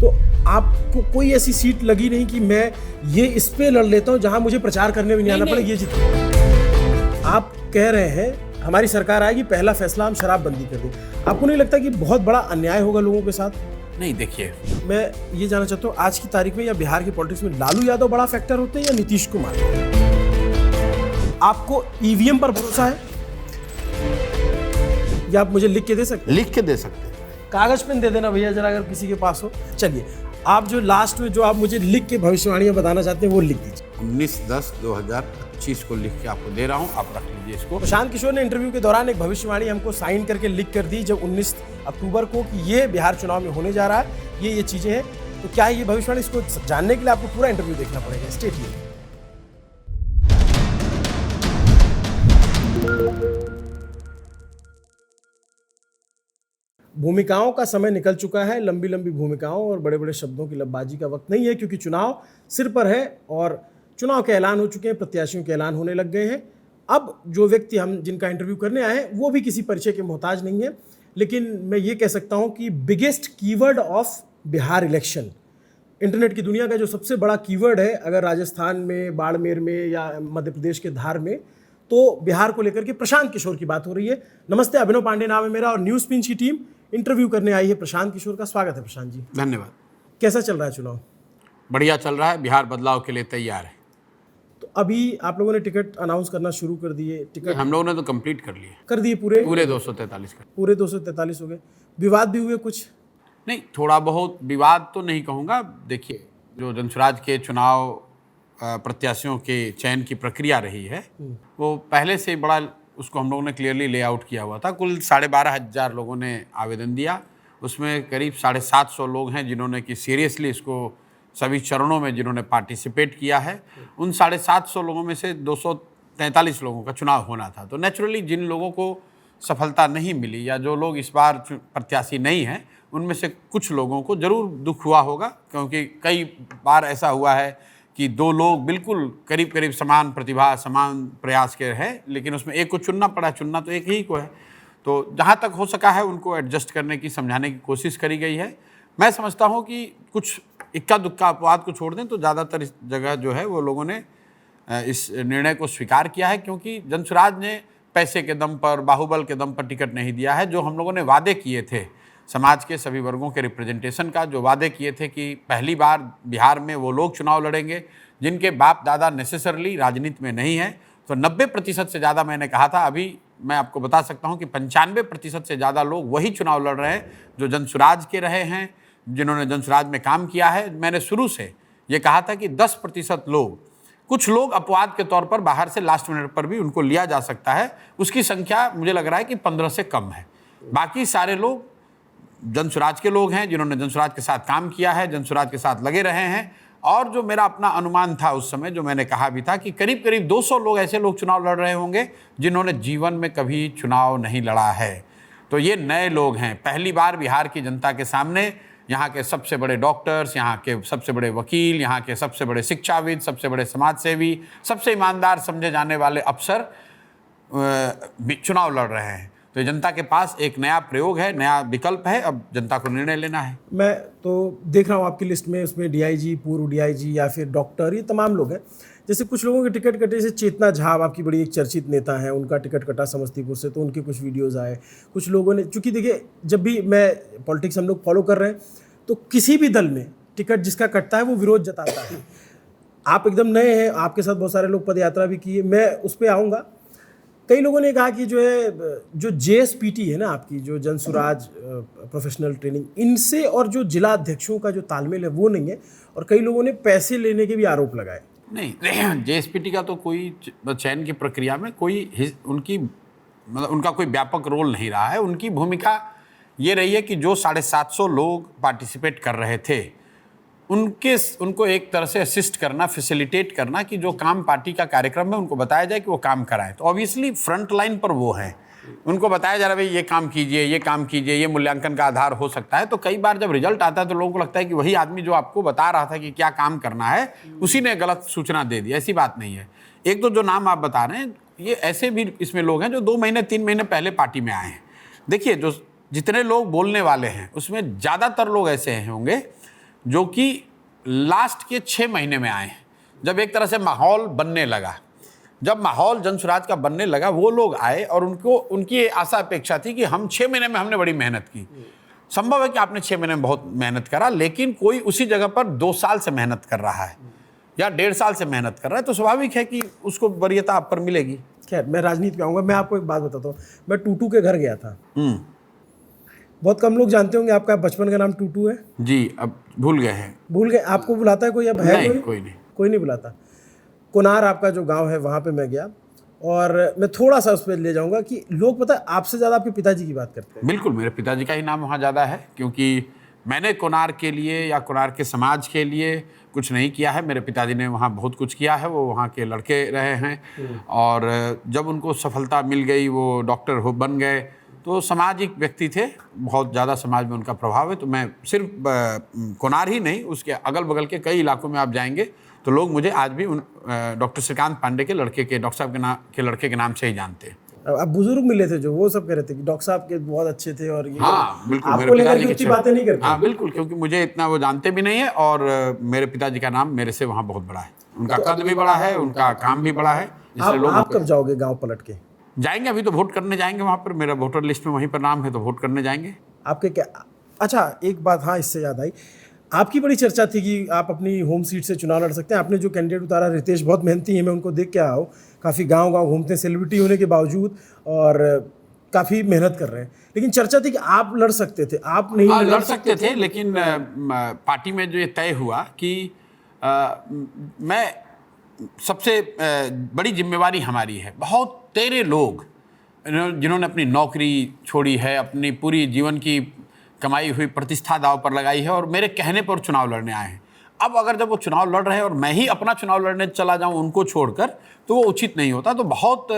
तो आपको कोई ऐसी सीट लगी नहीं कि मैं ये इस पे लड़ लेता हूँ जहां मुझे प्रचार करने में नहीं आना पड़े, ये जीत। आप कह रहे हैं हमारी सरकार आएगी, पहला फैसला हम शराबबंदी कर दें। आपको नहीं लगता कि बहुत बड़ा अन्याय होगा लोगों के साथ? नहीं, देखिए, मैं ये जानना चाहता हूँ आज की तारीख में या बिहार की पॉलिटिक्स में लालू यादव बड़ा फैक्टर होते हैं या नीतीश कुमार? आपको ईवीएम पर भरोसा है या आप मुझे लिख के दे सकते हैं? लिख के दे सकते हैं। कागज पेन दे देना भैया जरा, अगर किसी के पास हो। चलिए, आप जो लास्ट में जो आप मुझे लिख के भविष्यवाणियां बताना चाहते हैं वो लिख दीजिए। 19/10/2025 को लिख के आपको दे रहा हूं, आप रख लीजिए इसको। प्रशांत किशोर ने इंटरव्यू के दौरान एक भविष्यवाणी हमको साइन करके लिख कर दी जब 19 अक्टूबर को कि ये बिहार चुनाव में होने जा रहा है, ये चीजें हैं। तो क्या है ये भविष्यवाणी? इसको जानने के लिए आपको पूरा इंटरव्यू देखना पड़ेगा। Stay tuned. भूमिकाओं का समय निकल चुका है, लंबी लंबी भूमिकाओं और बड़े बड़े शब्दों की लबबाजी का वक्त नहीं है, क्योंकि चुनाव सिर पर है और चुनाव के ऐलान हो चुके हैं, प्रत्याशियों के ऐलान होने लग गए हैं। अब जो व्यक्ति हम जिनका इंटरव्यू करने आए हैं वो भी किसी परिचय के मोहताज नहीं है, लेकिन मैं ये कह सकता हूँ कि biggest keyword of Bihar election, internet की दुनिया का जो सबसे बड़ा कीवर्ड है, अगर राजस्थान में बाड़मेर में या मध्य प्रदेश के धार में, तो बिहार को लेकर के प्रशांत किशोर की बात हो रही है। नमस्ते, अभिनव पांडे नाम है मेरा और न्यूज़ पिंच की टीम इंटरव्यू करने आई है प्रशांत किशोर का। स्वागत है प्रशांत जी। धन्यवाद। कैसा चल रहा है चुनाव? बढ़िया चल रहा है, बिहार बदलाव के लिए तैयार है। तो अभी आप लोगों ने टिकट अनाउंस करना शुरू कर दिए? टिकट हम लोगों ने तो कंप्लीट कर लिए, कर दिए पूरे 243 कर। पूरे 243 हो गए। विवाद भी हुए कुछ? नहीं, थोड़ा बहुत विवाद तो नहीं कहूँगा। देखिए, जो जनसुराज के चुनाव प्रत्याशियों के चयन की प्रक्रिया रही है वो पहले से बड़ा, उसको हम लोगों ने क्लियरली लेआउट किया हुआ था। कुल 12,500 लोगों ने आवेदन दिया, उसमें करीब 750 लोग हैं जिन्होंने कि सीरियसली इसको सभी चरणों में जिन्होंने पार्टिसिपेट किया है। उन 750 लोगों में से 243 लोगों का चुनाव होना था। तो नेचुरली जिन लोगों को सफलता नहीं मिली या जो लोग इस बार प्रत्याशी नहीं हैं, उनमें से कुछ लोगों को ज़रूर दुख हुआ होगा, क्योंकि कई बार ऐसा हुआ है कि दो लोग बिल्कुल करीब करीब समान प्रतिभा, समान प्रयास के हैं, लेकिन उसमें एक को चुनना पड़ा। चुनना तो एक ही को है। तो जहाँ तक हो सका है उनको एडजस्ट करने की, समझाने की कोशिश करी गई है। मैं समझता हूँ कि कुछ इक्का दुक्का अपवाद को छोड़ दें तो ज़्यादातर इस जगह जो है वो लोगों ने इस निर्णय को स्वीकार किया है, क्योंकि जनसुराज ने पैसे के दम पर, बाहुबल के दम पर टिकट नहीं दिया है। जो हम लोगों ने वादे किए थे, समाज के सभी वर्गों के रिप्रेजेंटेशन का जो वादे किए थे कि पहली बार बिहार में वो लोग चुनाव लड़ेंगे जिनके बाप दादा नेसेसरली राजनीति में नहीं है, तो 90% से ज़्यादा मैंने कहा था। अभी मैं आपको बता सकता हूं कि 95% से ज़्यादा लोग वही चुनाव लड़ रहे हैं जो जनसुराज के रहे हैं, जिन्होंने जनसुराज में काम किया है। मैंने शुरू से ये कहा था कि 10% लोग, कुछ लोग अपवाद के तौर पर बाहर से लास्ट मिनट पर भी उनको लिया जा सकता है, उसकी संख्या मुझे लग रहा है कि 15 से कम है। बाकी सारे लोग जनसुराज के लोग हैं जिन्होंने जनसुराज के साथ काम किया है, जनसुराज के साथ लगे रहे हैं। और जो मेरा अपना अनुमान था उस समय, जो मैंने कहा भी था कि करीब करीब 200 लोग ऐसे लोग चुनाव लड़ रहे होंगे जिन्होंने जीवन में कभी चुनाव नहीं लड़ा है। तो ये नए लोग हैं, पहली बार बिहार की जनता के सामने यहाँ के सबसे बड़े डॉक्टर्स, यहाँ के सबसे बड़े वकील, यहाँ के सबसे बड़े शिक्षाविद, सबसे बड़े समाजसेवी, सबसे ईमानदार समझे जाने वाले अफसर चुनाव लड़ रहे हैं। तो ये जनता के पास एक नया प्रयोग है, नया विकल्प है। अब जनता को निर्णय लेना है। मैं तो देख रहा हूँ आपकी लिस्ट में, उसमें डीआईजी, पूर्व डीआईजी या फिर डॉक्टर, ये तमाम लोग हैं। जैसे कुछ लोगों के टिकट कटे, जैसे चेतना झा आपकी बड़ी एक चर्चित नेता हैं, उनका टिकट कटा समस्तीपुर से, तो उनके कुछ वीडियोज़ आए। कुछ लोगों ने, चूँकि देखिए जब भी मैं पॉलिटिक्स हम लोग फॉलो कर रहे हैं तो किसी भी दल में टिकट जिसका कटता है वो विरोध जताता है। आप एकदम नए हैं, आपके साथ बहुत सारे लोग पद यात्रा भी किए, मैं उस पर आऊँगा। कई लोगों ने कहा कि जो है, जो JSPT है ना आपकी, जो जनसुराज प्रोफेशनल ट्रेनिंग, इनसे और जो जिला अध्यक्षों का जो तालमेल है वो नहीं है, और कई लोगों ने पैसे लेने के भी आरोप लगाए। नहीं, JSPT का तो कोई चयन की प्रक्रिया में कोई उनकी मतलब उनका कोई व्यापक रोल नहीं रहा है। उनकी भूमिका ये रही है कि जो 750 लोग पार्टिसिपेट कर रहे थे उनको एक तरह से असिस्ट करना, फैसिलिटेट करना कि जो काम पार्टी का कार्यक्रम है उनको बताया जाए कि वो काम कराएं। तो ऑब्वियसली फ्रंट लाइन पर वो हैं, उनको बताया जा रहा है भाई ये काम कीजिए, ये काम कीजिए, ये मूल्यांकन का आधार हो सकता है। तो कई बार जब रिजल्ट आता है तो लोगों को लगता है कि वही आदमी जो आपको बता रहा था कि क्या काम करना है, उसी ने गलत सूचना दे दी। ऐसी बात नहीं है। एक तो जो नाम आप बता रहे हैं, ये ऐसे भी इसमें लोग हैं जो 2 महीने 3 महीने पहले पार्टी में आए हैं। देखिए, जो जितने लोग बोलने वाले हैं उसमें ज़्यादातर लोग ऐसे होंगे जो कि लास्ट के 6 महीने में आए हैं, जब एक तरह से माहौल बनने लगा। जब माहौल जनसुराज का बनने लगा, वो लोग आए और उनकी ये आशा अपेक्षा थी कि हम 6 महीने में हमने बड़ी मेहनत की। संभव है कि आपने 6 महीने में बहुत मेहनत करा, लेकिन कोई उसी जगह पर 2 साल से मेहनत कर रहा है या 1.5 साल से मेहनत कर रहा है, तो स्वाभाविक है कि उसको वरीयता आप पर मिलेगी। खैर, मैं राजनीति पे आऊँगा। मैं आपको एक बात बताता हूँ। मैं टूटू के घर गया था। बहुत कम लोग जानते होंगे आपका बचपन का नाम टूटू है। जी, अब भूल गए हैं। भूल गए? आपको बुलाता है कोई? अब है नहीं, कोई नहीं। कोई नहीं बुलाता। कोनार आपका जो गांव है, वहाँ पे मैं गया और मैं थोड़ा सा उस पर ले जाऊंगा कि लोग, पता है, आपसे ज़्यादा आपके पिताजी की बात करते हैं। बिल्कुल, मेरे पिताजी का ही नाम वहाँ ज़्यादा है, क्योंकि मैंने कोनार के लिए या कोनार के समाज के लिए कुछ नहीं किया है। मेरे पिताजी ने वहाँ बहुत कुछ किया है। वो वहाँ के लड़के रहे हैं और जब उनको सफलता मिल गई, वो डॉक्टर बन गए, तो सामाजिक व्यक्ति थे, बहुत ज़्यादा समाज में उनका प्रभाव है। तो मैं सिर्फ कोनार ही नहीं, उसके अगल बगल के कई इलाकों में आप जाएंगे तो लोग मुझे आज भी डॉक्टर श्रीकांत पांडे के लड़के के, डॉक्टर साहब के लड़के के नाम से ही जानते हैं। अब बुजुर्ग मिले थे जो, वो सब कह रहे थे कि डॉक्टर साहब के बहुत अच्छे थे और ये। हाँ, बिल्कुल। आपको लेकर के अच्छी बातें नहीं करते? हाँ, बिल्कुल, क्योंकि मुझे इतना वो जानते भी नहीं है और मेरे पिताजी का नाम मेरे से वहाँ बहुत बड़ा है। उनका कद भी बड़ा है, उनका काम भी बड़ा है। आप कब जाओगे गाँव पलट के? जाएंगे, अभी तो वोट करने जाएंगे वहाँ पर। मेरा वोटर लिस्ट में वहीं पर नाम है, तो वोट करने जाएंगे। आपके क्या? अच्छा, एक बात, हाँ, इससे याद आई, आपकी बड़ी चर्चा थी कि आप अपनी होम सीट से चुनाव लड़ सकते हैं। आपने जो कैंडिडेट उतारा, रितेश, बहुत मेहनती है, मैं उनको देख के आया हूँ। काफ़ी गांव-गांव घूमते हैं, सेलिब्रिटी होने के बावजूद, और काफ़ी मेहनत कर रहे हैं। लेकिन चर्चा थी कि आप लड़ सकते थे, आप नहीं लड़ सकते थे, लेकिन पार्टी में जो ये तय हुआ कि मैं सबसे बड़ी जिम्मेवारी हमारी है। बहुत तेरे लोग जिन्होंने अपनी नौकरी छोड़ी है, अपनी पूरी जीवन की कमाई हुई प्रतिष्ठा दांव पर लगाई है और मेरे कहने पर चुनाव लड़ने आए हैं। अब अगर जब वो चुनाव लड़ रहे हैं और मैं ही अपना चुनाव लड़ने चला जाऊं उनको छोड़कर, तो वो उचित नहीं होता। तो बहुत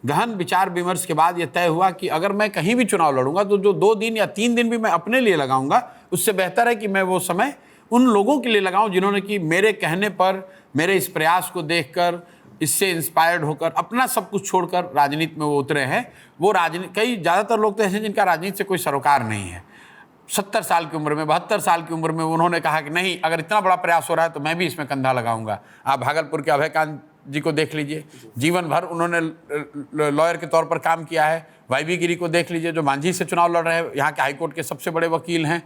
गहन विचार विमर्श के बाद ये तय हुआ कि अगर मैं कहीं भी चुनाव लड़ूंगा तो जो 2 दिन या 3 दिन भी मैं अपने लिए लगाऊंगा, उससे बेहतर है कि मैं वो समय उन लोगों के लिए लगाऊं जिन्होंने कि मेरे कहने पर, मेरे इस प्रयास को देखकर, इससे इंस्पायर्ड होकर, अपना सब कुछ छोड़कर राजनीति में वो उतरे हैं। वो कई ज़्यादातर लोग तो ऐसे हैं जिनका राजनीति से कोई सरोकार नहीं है। 70 साल की उम्र में, 72 साल की उम्र में उन्होंने कहा कि नहीं, अगर इतना बड़ा प्रयास हो रहा है तो मैं भी इसमें कंधा लगाऊंगा। आप भागलपुर के अभयकांत जी को देख लीजिए, जीवन भर उन्होंने लॉयर के तौर पर काम किया है। वाईबी गिरी को देख लीजिए, जो मांझी से चुनाव लड़ रहे हैं, यहाँ के हाईकोर्ट के सबसे बड़े वकील हैं।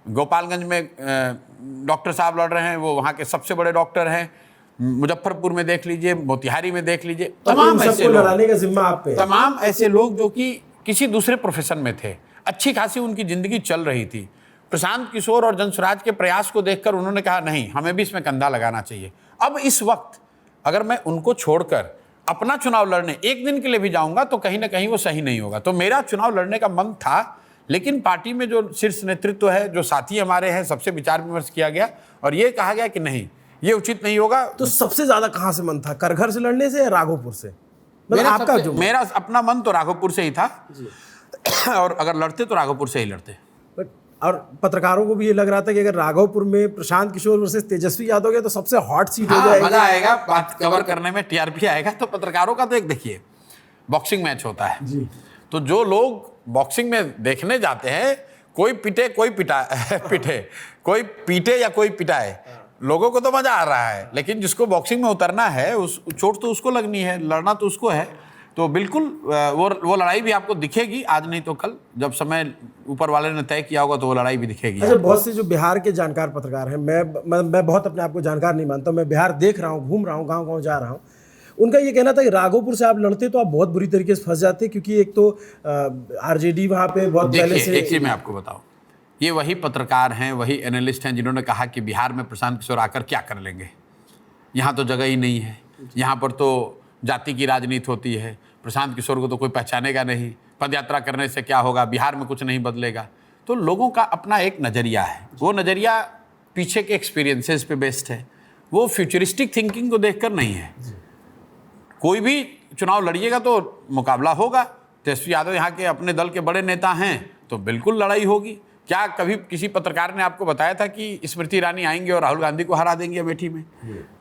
गोपालगंज में डॉक्टर साहब लड़ रहे हैं, वो वहाँ के सबसे बड़े डॉक्टर हैं। मुजफ्फरपुर में देख लीजिए, मोतिहारी में देख लीजिए, तमाम ऐसे लड़ाने का जिम्मा आप पे। तमाम ऐसे लोग जो कि किसी दूसरे प्रोफेशन में थे, अच्छी खासी उनकी जिंदगी चल रही थी। प्रशांत किशोर और जनसुराज के प्रयास को देखकर उन्होंने कहा नहीं, हमें भी इसमें कंधा लगाना चाहिए। अब इस वक्त अगर मैं उनको छोड़कर अपना चुनाव लड़ने एक दिन के लिए भी जाऊंगा तो कहीं ना कहीं वो सही नहीं होगा। तो मेरा चुनाव लड़ने का मन था, लेकिन पार्टी में जो शीर्ष नेतृत्व है, जो साथी हमारे हैं, सबसे विचार विमर्श किया गया और ये कहा गया कि नहीं, ये उचित नहीं होगा। तो सबसे ज्यादा कहाँ से मन था, करघर से लड़ने से या राघोपुर से? मेरा अपना मन तो राघोपुर से ही था और अगर लड़ते तो राघोपुर से ही लड़ते। और पत्रकारों को भी ये लग रहा था कि अगर राघोपुर में प्रशांत किशोर वर्सेस तेजस्वी यादव गया तो सबसे हॉट सीट हो जाएगी। मजा आएगा, बात कवर करने में, टीआरपी आएगा। तो पत्रकारों का तो एक देखिए, बॉक्सिंग मैच होता है जी, तो जो लोग बॉक्सिंग में देखने जाते हैं, कोई पिटे कोई पिटे, कोई पीटे या कोई पिटाए, लोगों को तो मजा आ रहा है, लेकिन जिसको बॉक्सिंग में उतरना है, उस चोट तो उसको लगनी है, लड़ना तो उसको है। तो बिल्कुल वो लड़ाई भी आपको दिखेगी, आज नहीं तो कल, जब समय ऊपर वाले ने तय किया होगा तो वो लड़ाई भी दिखेगी। अच्छा, बहुत से जो बिहार के जानकार पत्रकार हैं, मैं बहुत अपने आप को जानकार नहीं मानता, मैं बिहार देख रहा हूँ, घूम रहा हूँ, गाँव-गाँव जा रहा हूँ, उनका ये कहना था कि राघोपुर से आप लड़ते तो आप बहुत बुरी तरीके से फंस जाते, क्योंकि एक तो आरजेडी वहाँ पे बहुत पहले से। एक चीज मैं आपको बताऊँ, ये वही पत्रकार हैं, वही एनालिस्ट हैं जिन्होंने कहा कि बिहार में प्रशांत किशोर आकर क्या कर लेंगे, यहाँ तो जगह ही नहीं है, यहाँ पर तो जाति की राजनीति होती है, प्रशांत किशोर को तो कोई पहचानेगा नहीं, पदयात्रा करने से क्या होगा, बिहार में कुछ नहीं बदलेगा। तो लोगों का अपना एक नज़रिया है, वो नज़रिया पीछे के एक्सपीरियंसेस पे बेस्ड है, वो फ्यूचरिस्टिक थिंकिंग को देखकर नहीं है। कोई भी चुनाव लड़िएगा तो मुकाबला होगा। तेजस्वी यादव यहाँ के अपने दल के बड़े नेता हैं, तो बिल्कुल लड़ाई होगी। क्या कभी किसी पत्रकार ने आपको बताया था कि स्मृति ईरानी आएंगे और राहुल गांधी को हरा देंगे अमेठी में?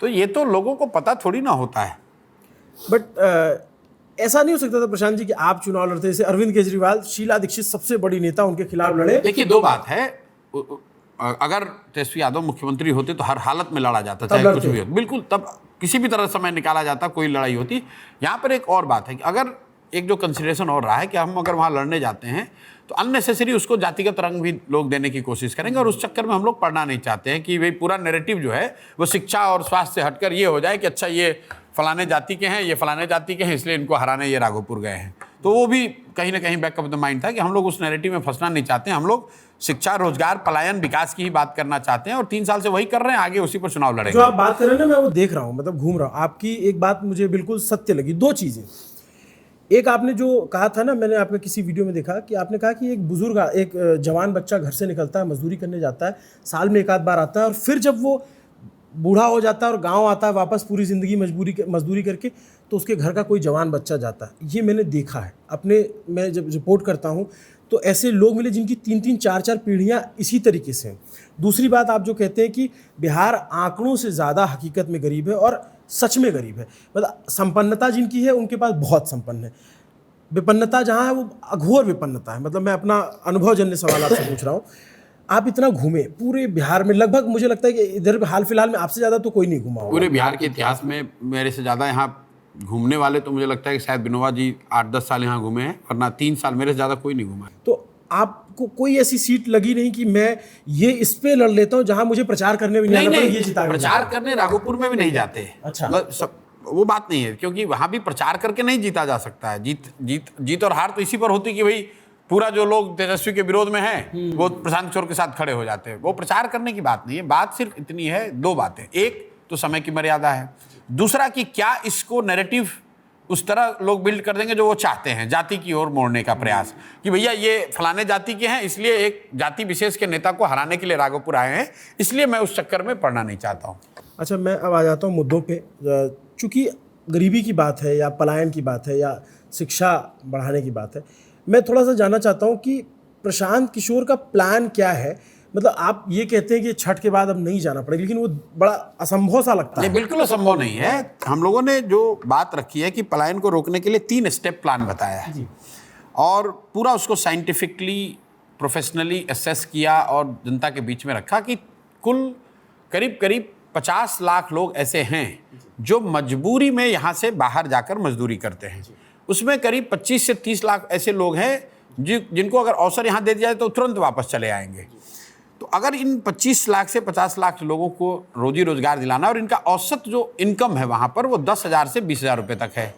तो ये तो लोगों को पता थोड़ी ना होता है। बट ऐसा नहीं हो सकता था प्रशांत जी कि आप चुनाव लड़ते, जैसे अरविंद केजरीवाल, शीला दीक्षित सबसे बड़ी नेता, उनके खिलाफ लड़े। देखिए, दो बात है, अगर तेजस्वी यादव मुख्यमंत्री होते तो हर हालत में लड़ा जाता, चाहे कुछ भी हो, बिल्कुल, तब किसी भी तरह समय निकाला जाता, कोई लड़ाई होती। यहाँ पर एक और बात है कि अगर एक जो कंसिडरेशन और रहा है कि हम अगर वहाँ लड़ने जाते हैं तो अननेसेसरी उसको जातिगत रंग भी लोग देने की कोशिश करेंगे, और उस चक्कर में हम लोग पढ़ना नहीं चाहते हैं कि भाई पूरा नैरेटिव जो है वो शिक्षा और स्वास्थ्य से हटकर ये हो जाए कि अच्छा ये फलाने जाति के हैं, ये फलाने जाति के हैं, इसलिए इनको हराने ये राघोपुर गए हैं। तो वो भी कहीं ना कहीं बैक ऑफ द माइंड था कि हम लोग उस नैरेटिव में फंसना नहीं चाहते हैं। हम लोग शिक्षा, रोजगार, पलायन, विकास की ही बात करना चाहते हैं, और 3 साल से वही कर रहे हैं, आगे उसी पर चुनाव लड़ेंगे। जो आप बात कर रहे हैं ना, मैं वो देख रहा हूँ, मतलब घूम रहा हूँ। आपकी एक बात मुझे बिल्कुल सत्य लगी। 2 चीज़ें, एक आपने जो कहा था ना, मैंने आपके किसी वीडियो में देखा कि आपने कहा कि एक बुजुर्ग, एक जवान बच्चा घर से निकलता है, मजदूरी करने जाता है, साल में 1 आध बार आता है, और फिर जब वो बूढ़ा हो जाता है और गांव आता है वापस पूरी ज़िंदगी मजदूरी करके, तो उसके घर का कोई जवान बच्चा जाता है। ये मैंने देखा है अपने, मैं जब रिपोर्ट करता हूँ तो ऐसे लोग मिले जिनकी 3-3, 4-4 पीढ़ियाँ इसी तरीके से हैं। दूसरी बात, आप जो कहते हैं कि बिहार आंकड़ों से ज़्यादा हकीकत में गरीब है, और सच में गरीब है। मतलब संपन्नता जिनकी है उनके पास बहुत संपन्न है, विपन्नता जहाँ है वो अघोर विपन्नता है। मतलब मैं अपना अनुभवजन्य सवाल आपसे पूछ रहा हूँ। आप इतना घूमे पूरे बिहार में, लगभग मुझे लगता है कि इधर हाल फिलहाल में आपसे ज़्यादा तो कोई नहीं घुमा होगा। पूरे बिहार के इतिहास में मेरे से ज़्यादा यहाँ घूमने वाले तो मुझे लगता है कि शायद विनोबा जी 8-10 साल यहाँ घूमे हैं, वरना 3 साल मेरे से ज़्यादा कोई नहीं घूमा है। तो आपको कोई ऐसी सीट लगी नहीं कि मैं ये इस पे लड़ लेता हूँ जहाँ मुझे प्रचार करने भी नहीं, नहीं, ये जिता प्रचार करने राघोपुर में भी नहीं जाते। अच्छा, वो बात नहीं है, क्योंकि वहाँ भी प्रचार करके नहीं जीता जा सकता है। जीत और हार तो इसी पर होती कि भाई पूरा जो लोग तेजस्वी के विरोध में हैं वो प्रशांत किशोर के साथ खड़े हो जाते हैं। वो प्रचार करने की बात नहीं है। बात सिर्फ इतनी है, 2 बातें, एक तो समय की मर्यादा है, दूसरा कि क्या इसको नैरेटिव उस तरह लोग बिल्ड कर देंगे जो वो चाहते हैं, जाति की ओर मोड़ने का प्रयास, कि भैया ये फलाने जाति के हैं इसलिए एक जाति विशेष के नेता को हराने के लिए राघोपुर आए हैं, इसलिए मैं उस चक्कर में पड़ना नहीं चाहता हूँ। अच्छा, मैं अब आ जाता हूँ मुद्दों पे। चूँकि गरीबी की बात है या पलायन की बात है या शिक्षा बढ़ाने की बात है, मैं थोड़ा सा जानना चाहता हूँ कि प्रशांत किशोर का प्लान क्या है। मतलब आप ये कहते हैं कि छठ के बाद अब नहीं जाना पड़ेगा, लेकिन वो बड़ा असंभव सा लगता है। बिल्कुल असंभव नहीं है। हम लोगों ने जो बात रखी है कि पलायन को रोकने के लिए 3 स्टेप प्लान बताया है, और पूरा उसको साइंटिफिकली, प्रोफेशनली असेस किया और जनता के बीच में रखा कि कुल करीब 50 लाख लोग ऐसे हैं जो मजबूरी में यहाँ से बाहर जाकर मजदूरी करते हैं। उसमें करीब 25 से 30 लाख ऐसे लोग हैं जिनको अगर अवसर यहाँ दे दिया जाए तो तुरंत वापस चले आएंगे। तो अगर इन 25 लाख से 50 लाख लोगों को रोजी रोजगार दिलाना, और इनका औसत जो इनकम है वहाँ पर वो 10,000 से 20,000 रुपये तक है,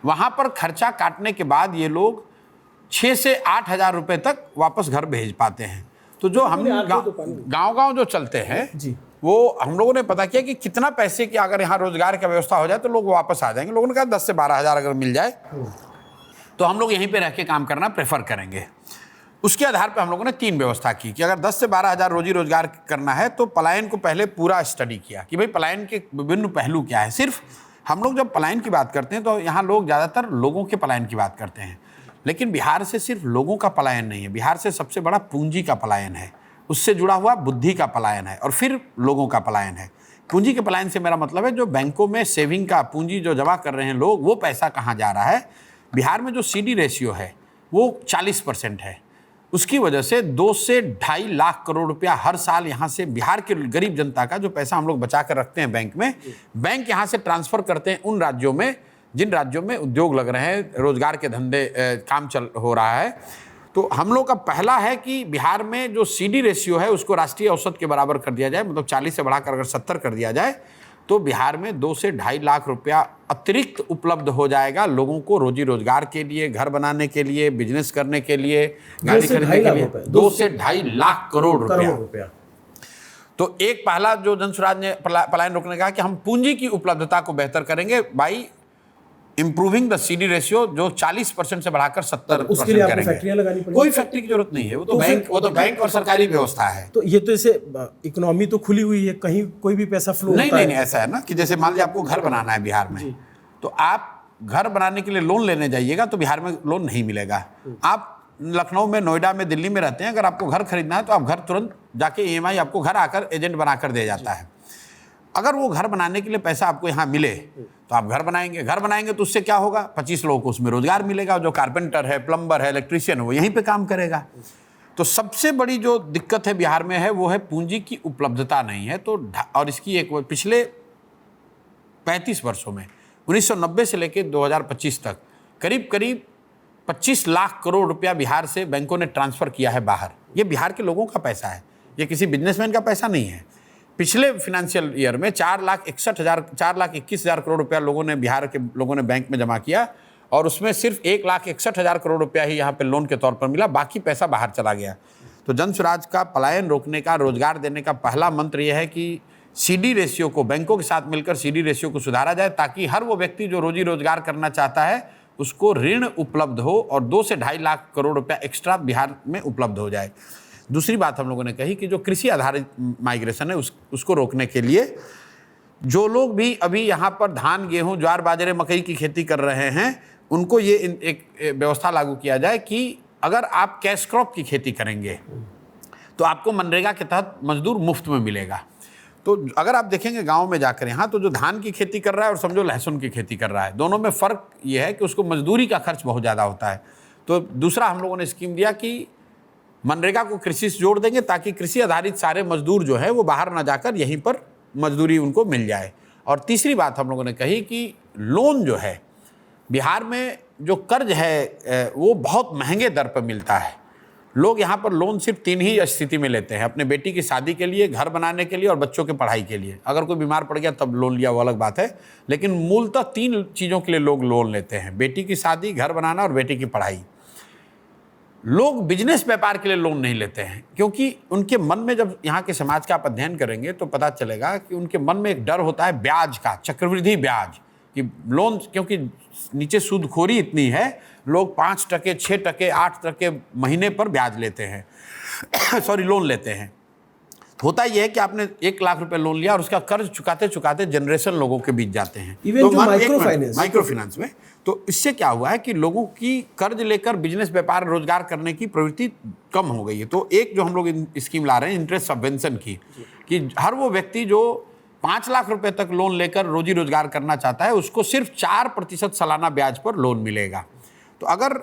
वहाँ पर खर्चा काटने के बाद ये लोग 6 से 8,000 रुपये तक वापस घर भेज पाते हैं। तो जो हम गांव जो चलते हैं जी, वो हम लोगों ने पता किया कि कितना पैसे की अगर यहाँ रोजगार की व्यवस्था हो जाए तो लोग वापस आ जाएंगे। लोगों ने कहा 10 से 12,000 अगर मिल जाए तो हम लोग यहीं पे रह के काम करना प्रेफर करेंगे। उसके आधार पर हम लोगों ने 3 व्यवस्था की कि अगर 10 से 12,000 रोजी रोजगार करना है तो पलायन को पहले पूरा स्टडी किया कि भाई पलायन के विभिन्न पहलू क्या है। सिर्फ हम लोग जब पलायन की बात करते हैं तो यहाँ लोग ज़्यादातर लोगों के पलायन की बात करते हैं, लेकिन बिहार से सिर्फ लोगों का पलायन नहीं है, बिहार से सबसे बड़ा पूंजी का पलायन है, उससे जुड़ा हुआ बुद्धि का पलायन है, और फिर लोगों का पलायन है। पूंजी के पलायन से मेरा मतलब है जो बैंकों में सेविंग का पूंजी जो जमा कर रहे हैं लोग, वो पैसा कहाँ जा रहा है। बिहार में जो CD रेशियो है वो 40% है। उसकी वजह से 2 से 2.5 लाख करोड़ रुपया हर साल यहाँ से बिहार के गरीब जनता का जो पैसा हम लोग बचा कर रखते हैं बैंक में, बैंक यहाँ से ट्रांसफ़र करते हैं उन राज्यों में जिन राज्यों में उद्योग लग रहे हैं, रोजगार के धंधे काम चल हो रहा है। तो हम लोग का पहला है कि बिहार में जो CD रेशियो है उसको राष्ट्रीय औसत के बराबर कर दिया जाए, मतलब 40 से बढ़ाकर अगर 70 कर दिया जाए तो बिहार में 2 से 2.5 लाख रुपया अतिरिक्त उपलब्ध हो जाएगा लोगों को रोजी रोजगार के लिए, घर बनाने के लिए, बिजनेस करने के लिए, गाड़ी खरीदने के लिए। 2 से 2.5 लाख करोड़ रुपया। तो एक पहला जो जनसुराज ने पलायन रोकने का कि हम पूंजी की उपलब्धता को बेहतर करेंगे by improving the CD ratio, जो 40% से बढ़ाकर 70% करेंगे। फैक्ट्रियां लगानी पड़ेगी? कोई फैक्ट्री की जरूरत नहीं है, वो तो बैंक और सरकारी व्यवस्था है। तो ये तो ऐसे इकोनॉमी तो खुली हुई है, कहीं कोई भी पैसा फ्लो नहीं, ऐसा है ना कि जैसे मान लीजिए आपको घर बनाना है बिहार में, तो आप घर बनाने के लिए लोन लेने जाइएगा तो बिहार में लोन नहीं मिलेगा। आप लखनऊ में, नोएडा में, दिल्ली में रहते हैं, अगर आपको घर खरीदना है तो आप घर तुरंत जाके EMI आपको घर आकर एजेंट बनाकर दे जाता है। अगर वो घर बनाने के लिए पैसा आपको यहाँ मिले तो आप घर बनाएंगे तो उससे क्या होगा, 25 लोगों को उसमें रोजगार मिलेगा। जो कारपेंटर है, प्लम्बर है, इलेक्ट्रीशियन है, वो यहीं पे काम करेगा। तो सबसे बड़ी जो दिक्कत है बिहार में है वो है पूंजी की उपलब्धता नहीं है। तो और इसकी एक पिछले 35 वर्षों में 1990 से लेकर 2025 तक करीब करीब 25 लाख करोड़ रुपया बिहार से बैंकों ने ट्रांसफ़र किया है बाहर। ये बिहार के लोगों का पैसा है, ये किसी बिजनेसमैन का पैसा नहीं है। पिछले फाइनेंशियल ईयर में 4,21,000 करोड़ रुपया बिहार के लोगों ने बैंक में जमा किया और उसमें सिर्फ 1,61,000 करोड़ रुपया ही यहाँ पे लोन के तौर पर मिला, बाकी पैसा बाहर चला गया। तो जन स्वराज का पलायन रोकने का, रोजगार देने का पहला मंत्र यह है कि सीडी रेशियो को, बैंकों के साथ मिलकर सीडी रेशियो को सुधारा जाए ताकि हर वो व्यक्ति जो रोजी रोजगार करना चाहता है उसको ऋण उपलब्ध हो और 2 से 2.5 लाख करोड़ रुपया एक्स्ट्रा बिहार में उपलब्ध हो जाए। दूसरी बात हम लोगों ने कही कि जो कृषि आधारित माइग्रेशन है उसको रोकने के लिए जो लोग भी अभी यहाँ पर धान, गेहूँ, ज्वार, बाजरे, मकई की खेती कर रहे हैं उनको ये एक व्यवस्था लागू किया जाए कि अगर आप कैश क्रॉप की खेती करेंगे तो आपको मनरेगा के तहत मजदूर मुफ्त में मिलेगा। तो अगर आप देखेंगे गांव में जाकर यहाँ, तो जो धान की खेती कर रहा है और समझो लहसुन की खेती कर रहा है, दोनों में फ़र्क ये है कि उसको मजदूरी का खर्च बहुत ज़्यादा होता है। तो दूसरा हम लोगों ने स्कीम दिया कि मनरेगा को कृषि से जोड़ देंगे ताकि कृषि आधारित सारे मजदूर जो है वो बाहर ना जाकर यहीं पर मजदूरी उनको मिल जाए। और तीसरी बात हम लोगों ने कही कि लोन जो है बिहार में, जो कर्ज है वो बहुत महंगे दर पर मिलता है। लोग यहाँ पर लोन सिर्फ 3 ही स्थिति में लेते हैं, अपने बेटी की शादी के लिए, घर बनाने के लिए और बच्चों के पढ़ाई के लिए। अगर कोई बीमार पड़ गया तब लोन लिया, वो अलग बात है, लेकिन मूलतः 3 चीज़ों के लिए लोग लोन लेते हैं: बेटी की शादी, घर बनाना और बेटी की पढ़ाई। लोग बिजनेस व्यापार के लिए लोन नहीं लेते हैं क्योंकि उनके मन में, जब यहाँ के समाज का आप अध्ययन करेंगे तो पता चलेगा कि उनके मन में एक डर होता है ब्याज का, चक्रवृद्धि ब्याज, कि लोन, क्योंकि नीचे सूदखोरी इतनी है, लोग 5%, 6%, 8% महीने पर ब्याज लेते हैं लोन लेते हैं। होता यह है कि आपने 1 लाख रुपए लोन लिया और उसका कर्ज चुकाते चुकाते जनरेशन लोगों के बीच जाते हैं, तो माइक्रो फाइनेंस में। तो इससे क्या हुआ है कि लोगों की कर्ज लेकर बिजनेस, व्यापार, रोजगार करने की प्रवृत्ति कम हो गई है। तो एक जो हम लोग स्कीम ला रहे हैं इंटरेस्ट सबवेंशन की, कि हर वो व्यक्ति जो 5 लाख रुपए तक लोन लेकर रोजी रोजगार करना चाहता है उसको सिर्फ 4% सालाना ब्याज पर लोन मिलेगा। तो अगर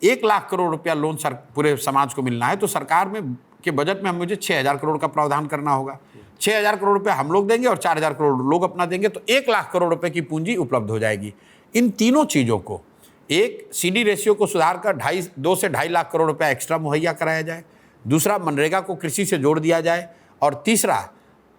1 लाख करोड़ रुपया लोन पूरे समाज को मिलना है तो सरकार में के बजट में मुझे 6,000 करोड़ का प्रावधान करना होगा। 6,000 करोड़ रुपया हम लोग देंगे और 4,000 करोड़ लोग अपना देंगे, तो 1 लाख करोड़ रुपए की पूंजी उपलब्ध हो जाएगी। इन तीनों चीज़ों को, एक सीडी रेशियो को सुधार कर 2 से 2.5 लाख करोड़ रुपया एक्स्ट्रा मुहैया कराया जाए, दूसरा मनरेगा को कृषि से जोड़ दिया जाए, और तीसरा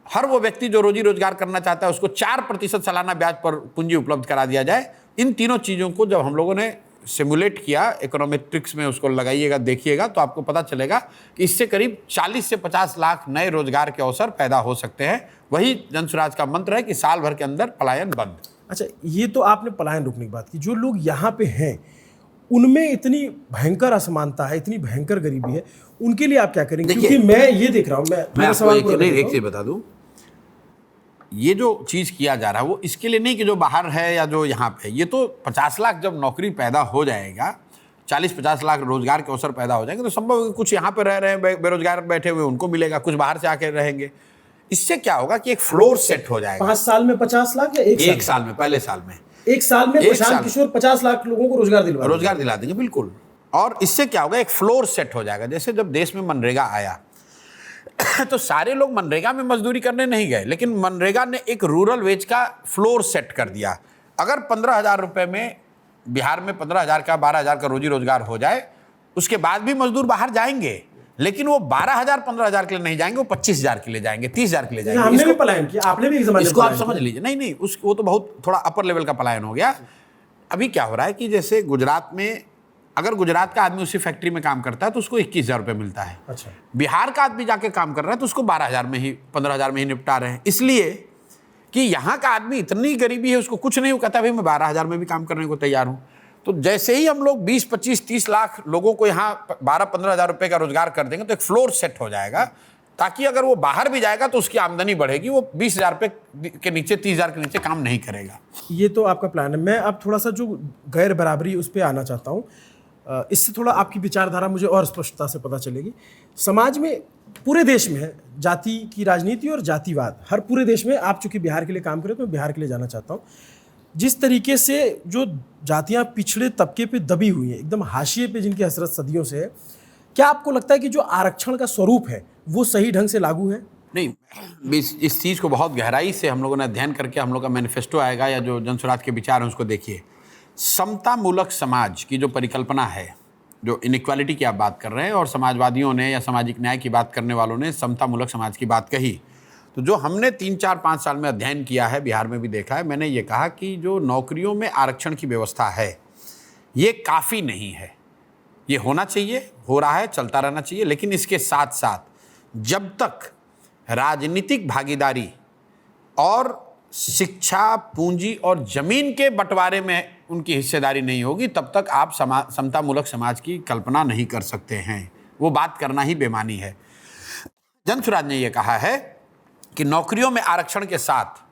हर वो व्यक्ति जो रोजी रोजगार करना चाहता है उसको 4% सालाना ब्याज पर पूंजी उपलब्ध करा दिया जाए। इन तीनों चीज़ों को जब हम लोगों ने सिमुलेट किया, इकोनॉमेट्रिक्स में उसको लगाइएगा, देखिएगा, तो आपको पता चलेगा कि इससे करीब 40 से 50 लाख नए रोजगार के अवसर पैदा हो सकते हैं। वही जन स्वराज का मंत्र है कि साल भर के अंदर पलायन बंद। अच्छा, ये तो आपने पलायन रोकने की बात की। जो लोग यहाँ पे हैं उनमें इतनी भयंकर असमानता है, इतनी भयंकर गरीबी है, उनके लिए आप क्या करेंगे? क्योंकि मैं ये देख रहा हूँ, मैं एक चीज बता दूं, ये जो चीज़ किया जा रहा है वो इसके लिए नहीं कि जो बाहर है या जो यहाँ पे है। ये तो 50 लाख जब नौकरी पैदा हो जाएगा, 40-50 लाख रोजगार के अवसर पैदा हो जाएंगे, तो संभव है कुछ यहाँ पे रह रहे हैं बेरोजगार बैठे हुए उनको मिलेगा, कुछ बाहर से आके रहेंगे। इससे क्या होगा कि एक फ्लोर सेट हो जाएगा। 5 साल में 50 लाख या एक साल में? पहले साल में, एक साल में प्रशांत किशोर 50 लाख लोगों को रोजगार दिला देंगे, बिल्कुल। और इससे क्या होगा, एक फ्लोर सेट हो जाएगा। जैसे जब देश में मनरेगा आया तो सारे लोग मनरेगा में मजदूरी करने नहीं गए, लेकिन मनरेगा ने एक रूरल वेज का फ्लोर सेट कर दिया। अगर 15,000 रुपए में बिहार में 15,000 का 12,000 का रोजी रोजगार हो जाए, उसके बाद भी मजदूर बाहर जाएंगे, लेकिन वो 12,000 15,000 के लिए नहीं जाएंगे, वो 25,000 के लिए जाएंगे, 30,000 के लिए जाएंगे। हमने भी पलायन किया, आपने भी इसको आप समझ लीजिए। नहीं, वो तो बहुत थोड़ा अपर लेवल का पलायन हो गया। अभी क्या हो रहा है कि जैसे गुजरात में, अगर गुजरात का आदमी उसी फैक्ट्री में काम करता है तो उसको 21,000 रुपये मिलता है। अच्छा। बिहार का आदमी जाके काम कर रहा है तो उसको 12,000 में ही, 15,000 में ही निपटा रहे हैं, इसलिए कि यहाँ का आदमी इतनी गरीबी है उसको कुछ नहीं, वो कहता है भाई मैं 12,000 में भी काम करने को तैयार हूँ। तो जैसे ही हम लोग 20, 25, 30 लाख लोगों को यहाँ 12-15,000 रुपये का रोजगार कर देंगे तो एक फ्लोर सेट हो जाएगा, ताकि अगर वो बाहर भी जाएगा तो उसकी आमदनी बढ़ेगी, वो 20,000 रुपये के नीचे, 30,000 के नीचे काम नहीं करेगा। ये तो आपका प्लान है। मैं अब थोड़ा सा जो गैर बराबरी उस पर आना चाहता हूँ, इससे थोड़ा आपकी विचारधारा मुझे और स्पष्टता से पता चलेगी। समाज में, पूरे देश में है जाति की राजनीति और जातिवाद, हर पूरे देश में। आप चूंकि बिहार के लिए काम करें तो मैं बिहार के लिए जाना चाहता हूँ। जिस तरीके से जो जातियाँ पिछड़े तबके पे दबी हुई हैं, एकदम हाशिए पे, जिनकी हसरत सदियों से है, क्या आपको लगता है कि जो आरक्षण का स्वरूप है वो सही ढंग से लागू है? नहीं, इस चीज़ को बहुत गहराई से हम लोगों ने अध्ययन करके हम लोग का मैनिफेस्टो आएगा या जो जनसुराज के विचार हैं उसको देखिए। समतामूलक समाज की जो परिकल्पना है, जो इनइक्वालिटी की आप बात कर रहे हैं, और समाजवादियों ने या सामाजिक न्याय की बात करने वालों ने समतामूलक समाज की बात कही, तो जो हमने 3, 4, 5 साल में अध्ययन किया है, बिहार में भी देखा है, मैंने ये कहा कि जो नौकरियों में आरक्षण की व्यवस्था है ये काफ़ी नहीं है। ये होना चाहिए, हो रहा है, चलता रहना चाहिए, लेकिन इसके साथ साथ जब तक राजनीतिक भागीदारी और शिक्षा, पूंजी और जमीन के बंटवारे में उनकी हिस्सेदारी नहीं होगी, तब तक आप समतामूलक समाज की कल्पना नहीं कर सकते हैं। वो बात करना ही बेमानी है। जनसुराज ने यह कहा है कि नौकरियों में आरक्षण के साथ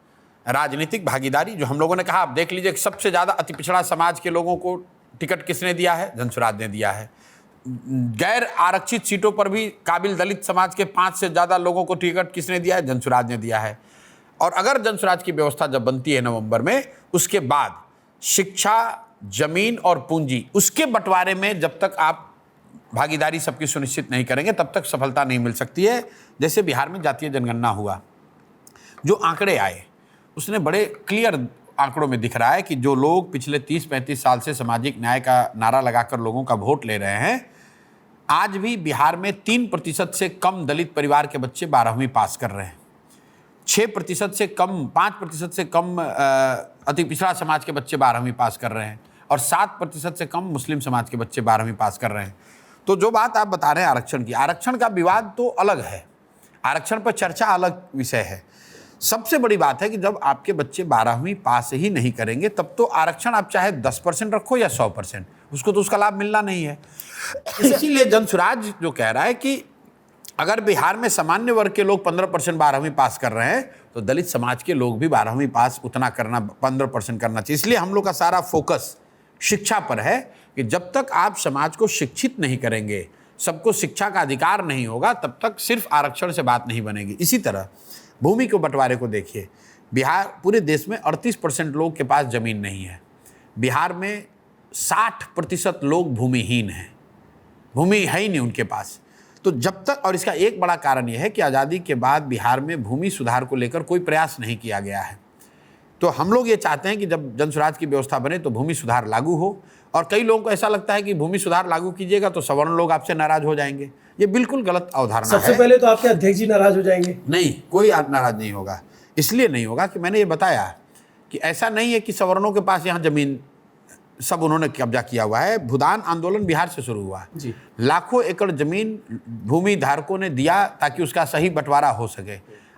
राजनीतिक भागीदारी, जो हम लोगों ने कहा, आप देख लीजिए सबसे ज़्यादा अति पिछड़ा समाज के लोगों को टिकट किसने दिया है? जनसुराज ने दिया है। गैर आरक्षित सीटों पर भी काबिल दलित समाज के 5 से ज़्यादा लोगों को टिकट किसने दिया है? जनसुराज ने दिया है। और अगर जनसुराज की व्यवस्था जब बनती है नवंबर में, उसके बाद शिक्षा, जमीन और पूंजी, उसके बंटवारे में जब तक आप भागीदारी सबकी सुनिश्चित नहीं करेंगे, तब तक सफलता नहीं मिल सकती है। जैसे बिहार में जातीय जनगणना हुआ, जो आंकड़े आए उसने बड़े क्लियर आंकड़ों में दिख रहा है कि जो लोग पिछले 30-35 साल से सामाजिक न्याय का नारा लगाकर लोगों का वोट ले रहे हैं, आज भी बिहार में 3% से कम दलित परिवार के बच्चे 12वीं पास कर रहे हैं। 6% से कम, 5% से कम अति पिछड़ा समाज के बच्चे 12वीं पास कर रहे हैं, और 7% से कम मुस्लिम समाज के बच्चे 12वीं पास कर रहे हैं। तो जो बात आप बता रहे हैं आरक्षण की, आरक्षण का विवाद तो अलग है, आरक्षण पर चर्चा अलग विषय है। सबसे बड़ी बात है कि जब आपके बच्चे 12वीं पास ही नहीं करेंगे, तब तो आरक्षण आप चाहे 10% रखो या 100%, उसको तो उसका लाभ मिलना नहीं है। इसीलिए जनसुराज जो कह रहा है कि अगर बिहार में सामान्य वर्ग के लोग 15% 12वीं पास कर रहे हैं, तो दलित समाज के लोग भी 12वीं पास उतना करना, 15% करना चाहिए। इसलिए हम लोग का सारा फोकस शिक्षा पर है कि जब तक आप समाज को शिक्षित नहीं करेंगे, सबको शिक्षा का अधिकार नहीं होगा, तब तक सिर्फ आरक्षण से बात नहीं बनेगी। इसी तरह भूमि के बंटवारे को देखिए, बिहार, पूरे देश में 38% लोग के पास ज़मीन नहीं है। बिहार में 60% लोग भूमिहीन हैं, भूमि है ही नहीं उनके पास। तो जब तक, और इसका एक बड़ा कारण यह है कि आज़ादी के बाद बिहार में भूमि सुधार को लेकर कोई प्रयास नहीं किया गया है। तो हम लोग ये चाहते हैं कि जब जनसुराज की व्यवस्था बने तो भूमि सुधार लागू हो, और कई लोगों को ऐसा लगता है कि भूमि सुधार लागू कीजिएगा तो सवर्ण लोग आपसे नाराज हो जाएंगे। ये बिल्कुल गलत अवधारणा है। सबसे पहले तो आपके अध्यक्ष जी नाराज हो जाएंगे। नहीं, कोई नाराज नहीं होगा। इसलिए नहीं होगा कि मैंने ये बताया कि ऐसा नहीं है कि सवर्णों के पास यहाँ जमीन सब उन्होंने कब्जा किया हुआ है। भूदान आंदोलन बिहार से शुरू हुआ जी। लाखों एकड़ जमीन भूमि धारकों ने दिया ताकि उसका सही बंटवारा हो सके।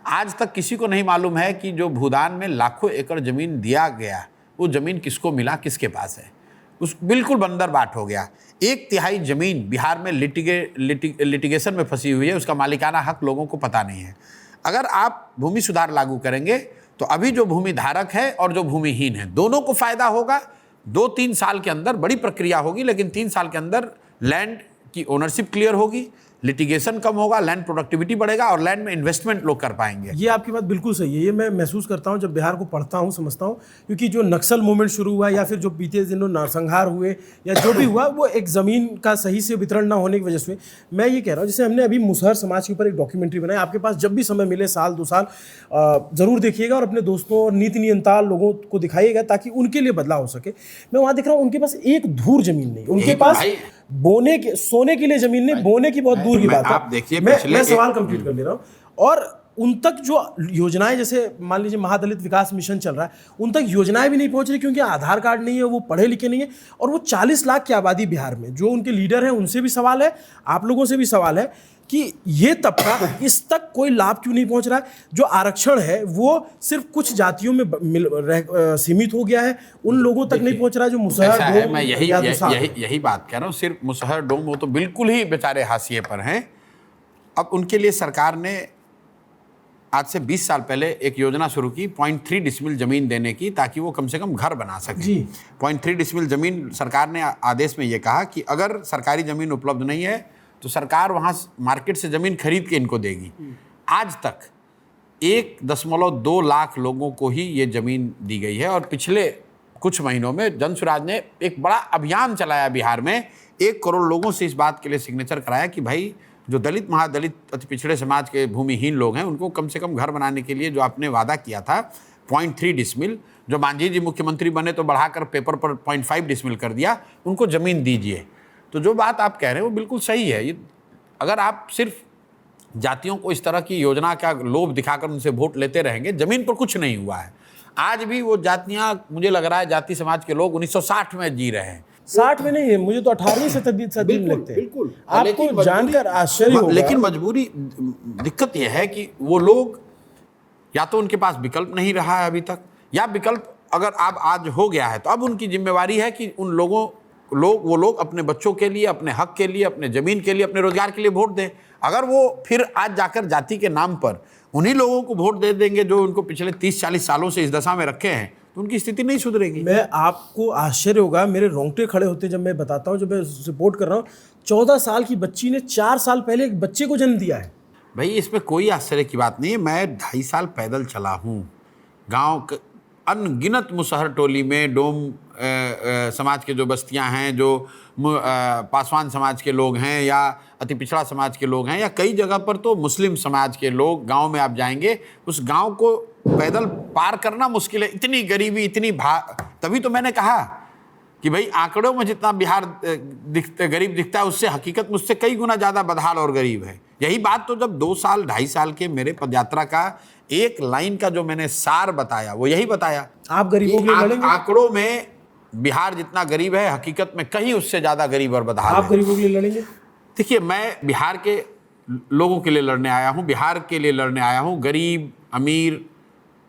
आज तक किसी को नहीं मालूम है कि जो भूदान में लाखों एकड़ जमीन दिया गया, वो जमीन किसको मिला, किसके पास है। उस बिल्कुल बंदर बाट हो गया। 1/3 जमीन बिहार में लिटिगेशन में फंसी हुई है, उसका मालिकाना हक लोगों को पता नहीं है। अगर आप भूमि सुधार लागू करेंगे तो अभी जो भूमि धारक है और जो भूमिहीन है, दोनों को फायदा होगा। 2-3 साल के अंदर बड़ी प्रक्रिया होगी, लेकिन 3 साल के अंदर लैंड की ओनरशिप क्लियर होगी, लिटिगेशन कम होगा, लैंड प्रोडक्टिविटी बढ़ेगा और लैंड में इन्वेस्टमेंट लोग कर पाएंगे। ये आपकी बात बिल्कुल सही है। ये मैं महसूस करता हूँ जब बिहार को पढ़ता हूँ, समझता हूँ, क्योंकि जो नक्सल मूवमेंट शुरू हुआ या फिर जो बीते दिनों नरसंहार हुए या जो भी हुआ, वो एक ज़मीन का सही से वितरण ना होने की वजह से। मैं ये कह रहा हूँ, जैसे हमने अभी मुसहर समाज के ऊपर एक डॉक्यूमेंट्री बनाई, आपके पास जब भी समय मिले, साल 2 साल ज़रूर देखिएगा और अपने दोस्तों और नीति नियंता लोगों को दिखाइएगा ताकि उनके लिए बदलाव हो सके। मैं वहाँ देख रहा हूँ उनके पास एक धूर जमीन नहीं, उनके पास बोने के, सोने के लिए जमीन नहीं, बोने की बहुत दूर की बात है। आप देखिए, मैं सवाल कंप्लीट कर ले रहा हूँ। और उन तक जो योजनाएं, जैसे मान लीजिए महादलित विकास मिशन चल रहा है, उन तक योजनाएं भी नहीं पहुंच रही क्योंकि आधार कार्ड नहीं है, वो पढ़े लिखे नहीं है। और वो 40 लाख की आबादी बिहार में, जो उनके लीडर हैं उनसे भी सवाल है, आप लोगों से भी सवाल है कि ये तबका इस तक कोई लाभ क्यों नहीं पहुंच रहा है। जो आरक्षण है वो सिर्फ कुछ जातियों में सीमित हो गया है, उन लोगों तक नहीं पहुंच रहा है जो मुसहर डोम। मैं यही बात कह रहा हूँ, सिर्फ मुसहर डोम वो तो बिल्कुल ही बेचारे हाशिए पर हैं। अब उनके लिए सरकार ने आज से 20 साल पहले एक योजना शुरू की 0.3 डिसमिल ज़मीन देने की, ताकि वो कम से कम घर बना सके। 0.3 डिसमिल ज़मीन, सरकार ने आदेश में ये कहा कि अगर सरकारी ज़मीन उपलब्ध नहीं है तो सरकार वहाँ मार्केट से ज़मीन खरीद के इनको देगी। आज तक 1.2 लाख लोगों को ही ये ज़मीन दी गई है और पिछले कुछ महीनों में जनसुराज ने एक बड़ा अभियान चलाया बिहार में, 1 करोड़ लोगों से इस बात के लिए सिग्नेचर कराया कि भाई जो दलित महादलित अति पिछड़े समाज के भूमिहीन लोग हैं उनको कम से कम घर बनाने के लिए जो आपने वादा किया था 0.3 डिसमिल, जो मांझी जी मुख्यमंत्री बने तो बढ़ाकर पेपर पर 0.5 डिसमिल कर दिया, उनको ज़मीन दीजिए। तो जो बात आप कह रहे हैं वो बिल्कुल सही है। ये अगर आप सिर्फ जातियों को इस तरह की योजना का लोभ दिखाकर उनसे वोट लेते रहेंगे, ज़मीन पर कुछ नहीं हुआ है। आज भी वो जातियाँ, मुझे लग रहा है जाति समाज के लोग 1960 में जी रहे हैं। 60 में नहीं है, मुझे तो 18वीं सदी में लगते हैं। बिल्कुल, आपको जानकर आश्चर्य होगा। लेकिन मजबूरी, दिक्कत यह है कि वो लोग या तो उनके पास विकल्प नहीं रहा है अभी तक, या विकल्प अगर अब आज हो गया है तो अब उनकी जिम्मेवारी है कि उन वो लोग अपने बच्चों के लिए, अपने हक के लिए, अपने ज़मीन के लिए, अपने रोजगार के लिए वोट दें। अगर वो फिर आज जाकर जाति के नाम पर उन्हीं लोगों को वोट दे देंगे जो उनको पिछले 30-40 सालों से इस दशा में रखे हैं, तो उनकी स्थिति नहीं सुधरेगी। मैं आपको आश्चर्य होगा, मेरे रोंगटे खड़े होते जब मैं बताता हूँ, जब मैं रिपोर्ट कर रहा हूँ, 14 साल की बच्ची ने 4 साल पहले एक बच्चे को जन्म दिया है। भाई इसमें कोई आश्चर्य की बात नहीं है। मैं 2.5 साल पैदल चला हूँ, गांव अनगिनत मुसहर टोली में डोम समाज के जो बस्तियां हैं, जो पासवान समाज के लोग हैं या अति पिछड़ा समाज के लोग हैं, या कई जगह पर तो मुस्लिम समाज के लोग, गांव में आप जाएंगे उस गांव को पैदल पार करना मुश्किल है, इतनी गरीबी, तभी तो मैंने कहा कि भाई आंकड़ों में जितना बिहार गरीब दिखता है उससे हकीकत मुझसे कई गुना ज़्यादा बदहाल और गरीब है। यही बात तो जब 2 साल 2.5 साल के मेरे पदयात्रा का एक लाइन का जो मैंने सार बताया वो यही बताया। आप गरीबों के लिए लड़ेंगे? आंकड़ों में बिहार जितना गरीब है, हकीकत में कहीं उससे ज़्यादा गरीब और बदहाल है। आप गरीबों के लिए लड़ेंगे? देखिए, मैं बिहार के लोगों के लिए लड़ने आया हूँ, बिहार के लिए लड़ने आया हूँ। गरीब, अमीर,